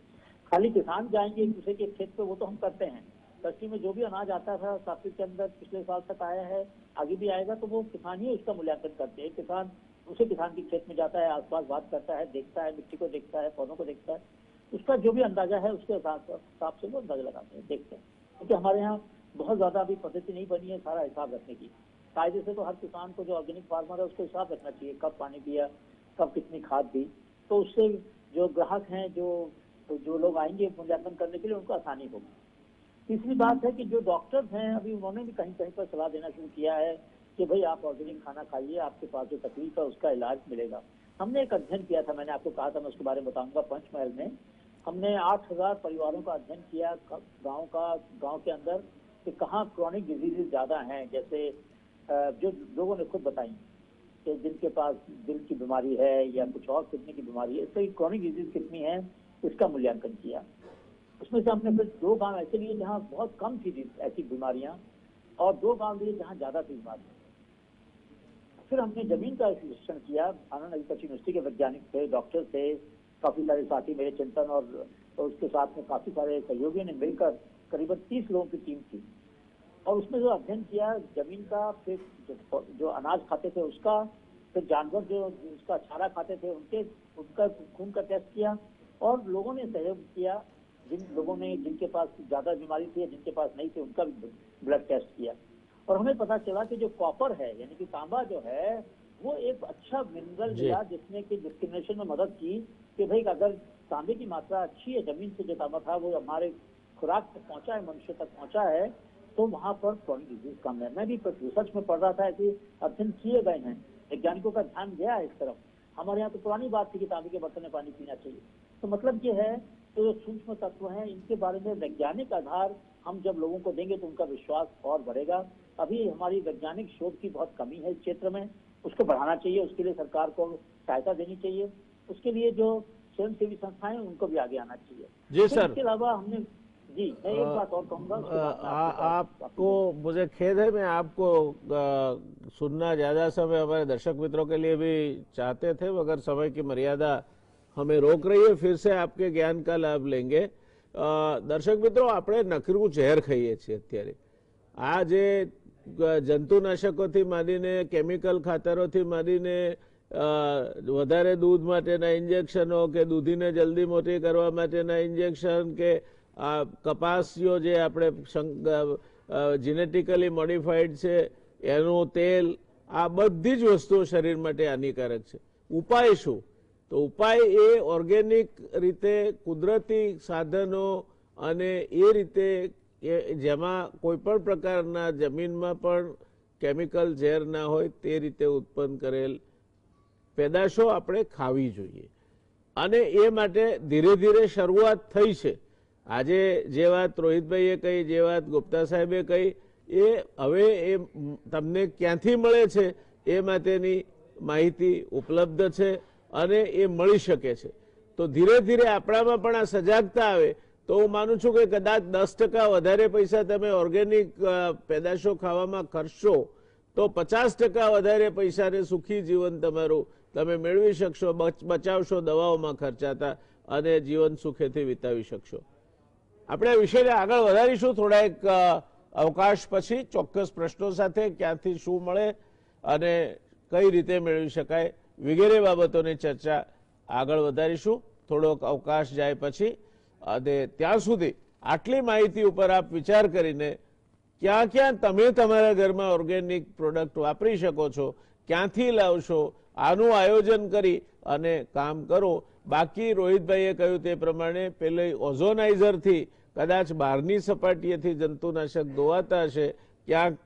खाली किसान जाएंगे एक दूसरे के खेत पे, वो तो हम करते हैं। कृषि में जो भी अनाज आता था साफिक के अंदर पिछले साल तक आया है, आगे भी आएगा, तो वो किसान ही उसका मूल्यांकन करते हैं। किसान दूसरे किसान के खेत में जाता है, आसपास बात करता है, देखता है, मिट्टी को देखता है, पौधों को देखता है, उसका जो भी अंदाजा है उसके हिसाब से वो अंदाजा लगाते हैं, देखते हैं। क्योंकि हमारे यहाँ बहुत ज्यादा अभी पद्धति नहीं बनी है सारा हिसाब रखने की। कायदे से तो हर किसान को, जो ऑर्गेनिक फार्मर है, उसको हिसाब रखना चाहिए, कब पानी दिया, कब कितनी खाद दी। तो उससे जो ग्राहक हैं, जो लोग आएंगे मूल्यांकन करने के लिए, उनको आसानी होगी। तीसरी बात है कि जो डॉक्टर्स हैं अभी उन्होंने भी कहीं कहीं पर सलाह देना शुरू किया है कि भाई आप ऑर्गेनिक खाना खाइए, आपके पास जो तकलीफ है उसका इलाज मिलेगा। हमने एक अध्ययन किया था, मैंने आपको कहा था, मैं उसके बारे में बताऊंगा। पंचमहल में हमने 8000 परिवारों का अध्ययन किया गांव के अंदर कि कहाँ क्रॉनिक डिजीजेज ज्यादा हैं, जैसे जो लोगों ने खुद बताई कि जिनके पास दिल की बीमारी है या कुछ और किडनी की बीमारी है, इससे क्रॉनिक डिजीज कितनी है इसका मूल्यांकन किया। उसमें से हमने फिर 2 गांव ऐसे लिए जहाँ बहुत कम थी ऐसी बीमारियां, और 2 गांव लिए जहाँ ज्यादा थी बीमारियां। फिर हमने जमीन का विश्लेषण किया। आनंद एग्रीकल्चर यूनिवर्सिटी के वैज्ञानिक थे, डॉक्टर थे, काफी सारे साथी मेरे चिंतन और उसके साथ में काफी सारे सहयोगियों ने मिलकर करीबन 30 लोगों की टीम थी। और उसमें जो अध्ययन किया जमीन का, फिर जो अनाज खाते थे उसका, फिर जानवर जो उसका चारा खाते थे उनका खून का टेस्ट किया, और लोगों ने सहयोग किया। जिन लोगों ने, जिनके पास ज्यादा बीमारी थी, जिनके पास नहीं थी, उनका भी ब्लड टेस्ट किया। और हमें पता चला कि जो कॉपर है, यानी कि तांबा जो है, वो एक अच्छा मिनरल मिला जिसने कि डिस्क्रिमिनेशन में मदद की कि भाई अगर तांबे की मात्रा अच्छी है, जमीन से जो तांबा था वो हमारे खुराक तक पहुंचा है, मनुष्य तक पहुंचा है, तो वहां पर क्रॉनिक डिजीज कम है। मैं भी रिसर्च में पढ़ रहा था, ऐसे अध्ययन किए गए हैं, वैज्ञानिकों का ध्यान गया है इस तरफ। हमारे यहाँ तो पुरानी बात थी कि तांबे के बर्तन में पानी पीना चाहिए। तो मतलब ये है, तो सूक्ष्म तत्व हैं, इनके बारे में वैज्ञानिक आधार हम जब लोगों को देंगे तो उनका विश्वास और बढ़ेगा। अभी हमारी वैज्ञानिक शोध की बहुत कमी है इस क्षेत्र में, उसको बढ़ाना चाहिए। उसके लिए सरकार को सहायता देनी चाहिए। उसके लिए जो स्वयंसेवी संस्थाएं उनको भी आगे आना चाहिए।
जी सर।
इसके अलावा हमने, जी मैं एक बात और कहूंगा।
आपको, मुझे खेद है, मैं आपको सुनना ज्यादा समय हमारे दर्शक मित्रों के लिए भी चाहते थे, मगर समय की मर्यादा हमें रोक रही है। फिर से आपके ज्ञान का लाभ लेंगे। દર્શક મિત્રો, આપણે નકરું ઝેર ખાઈએ છીએ અત્યારે। આ જે જંતુનાશકોથી માંડીને, કેમિકલ ખાતરોથી માંડીને, વધારે દૂધ માટેના ઇન્જેક્શનો કે દૂધીને જલ્દી મોટી કરવા માટેના ઇન્જેક્શન કે કપાસિયો જે આપણે જીનેટિકલી મોડિફાઈડ છે એનું તેલ, આ બધી જ વસ્તુઓ શરીર માટે હાનિકારક છે। ઉપાય શું? તો ઉપાય એ ઓર્ગેનિક રીતે કુદરતી સાધનો અને એ રીતે જેમાં કોઈ પણ પ્રકારના જમીનમાં પણ કેમિકલ ઝેર ના હોય તે રીતે ઉત્પન્ન કરેલ પેદાશો આપણે ખાવી જોઈએ. અને એ માટે ધીરે ધીરે શરૂઆત થઈ છે. આજે જે વાત રોહિતભાઈએ કહી, જે વાત ગુપ્તા સાહેબે કહી, એ હવે એ તમને ક્યાંથી મળે છે એ માટેની માહિતી ઉપલબ્ધ છે અને એ મળી શકે છે. તો ધીરે ધીરે આપણામાં પણ આ સજાગતા આવે તો હું માનું છું કે કદાચ 10% વધારે પૈસા તમે ઓર્ગેનિક પેદાશો ખાવામાં ખર્ચશો તો 50% વધારે પૈસાને સુખી જીવન તમારું તમે મેળવી શકશો, બચાવશો દવાઓમાં ખર્ચાતા અને જીવન સુખેથી વિતાવી શકશો. આપણે આ વિષયને આગળ વધારીશું થોડા એક અવકાશ પછી ચોક્કસ પ્રશ્નો સાથે, ક્યાંથી શું મળે અને કઈ રીતે મેળવી શકાય વગેરે બાબતોની ચર્ચા આગળ વધારીશું થોડોક અવકાશ જાય પછી. અને ત્યાં સુધી આટલી માહિતી ઉપર આપ વિચાર કરીને ક્યાં ક્યાં તમે તમારા ઘરમાં ઓર્ગેનિક પ્રોડક્ટ વાપરી શકો છો, ક્યાંથી લાવશો, આનું આયોજન કરી અને કામ કરો. બાકી રોહિતભાઈએ કહ્યું તે પ્રમાણે પેલે ઓઝોનાઇઝરથી કદાચ બહારની સપાટીએથી જંતુનાશક ધોવાતા હશે, ક્યાંક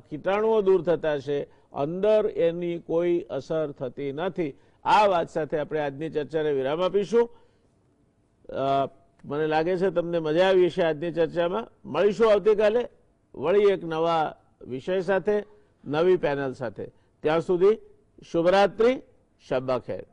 કીટાણુઓ દૂર થતા હશે, અંદર એની કોઈ અસર થતી નથી. આ વાત સાથે આપણે આજની ચર્ચાને વિરામ આપીશું. મને લાગે છે તમને મજા આવી હશે આજની ચર્ચામાં. મળીશું આવતીકાલે વળી એક નવા વિષય સાથે, નવી પેનલ સાથે. ત્યાં સુધી શુભરાત્રિ, શબ્બા ખેર.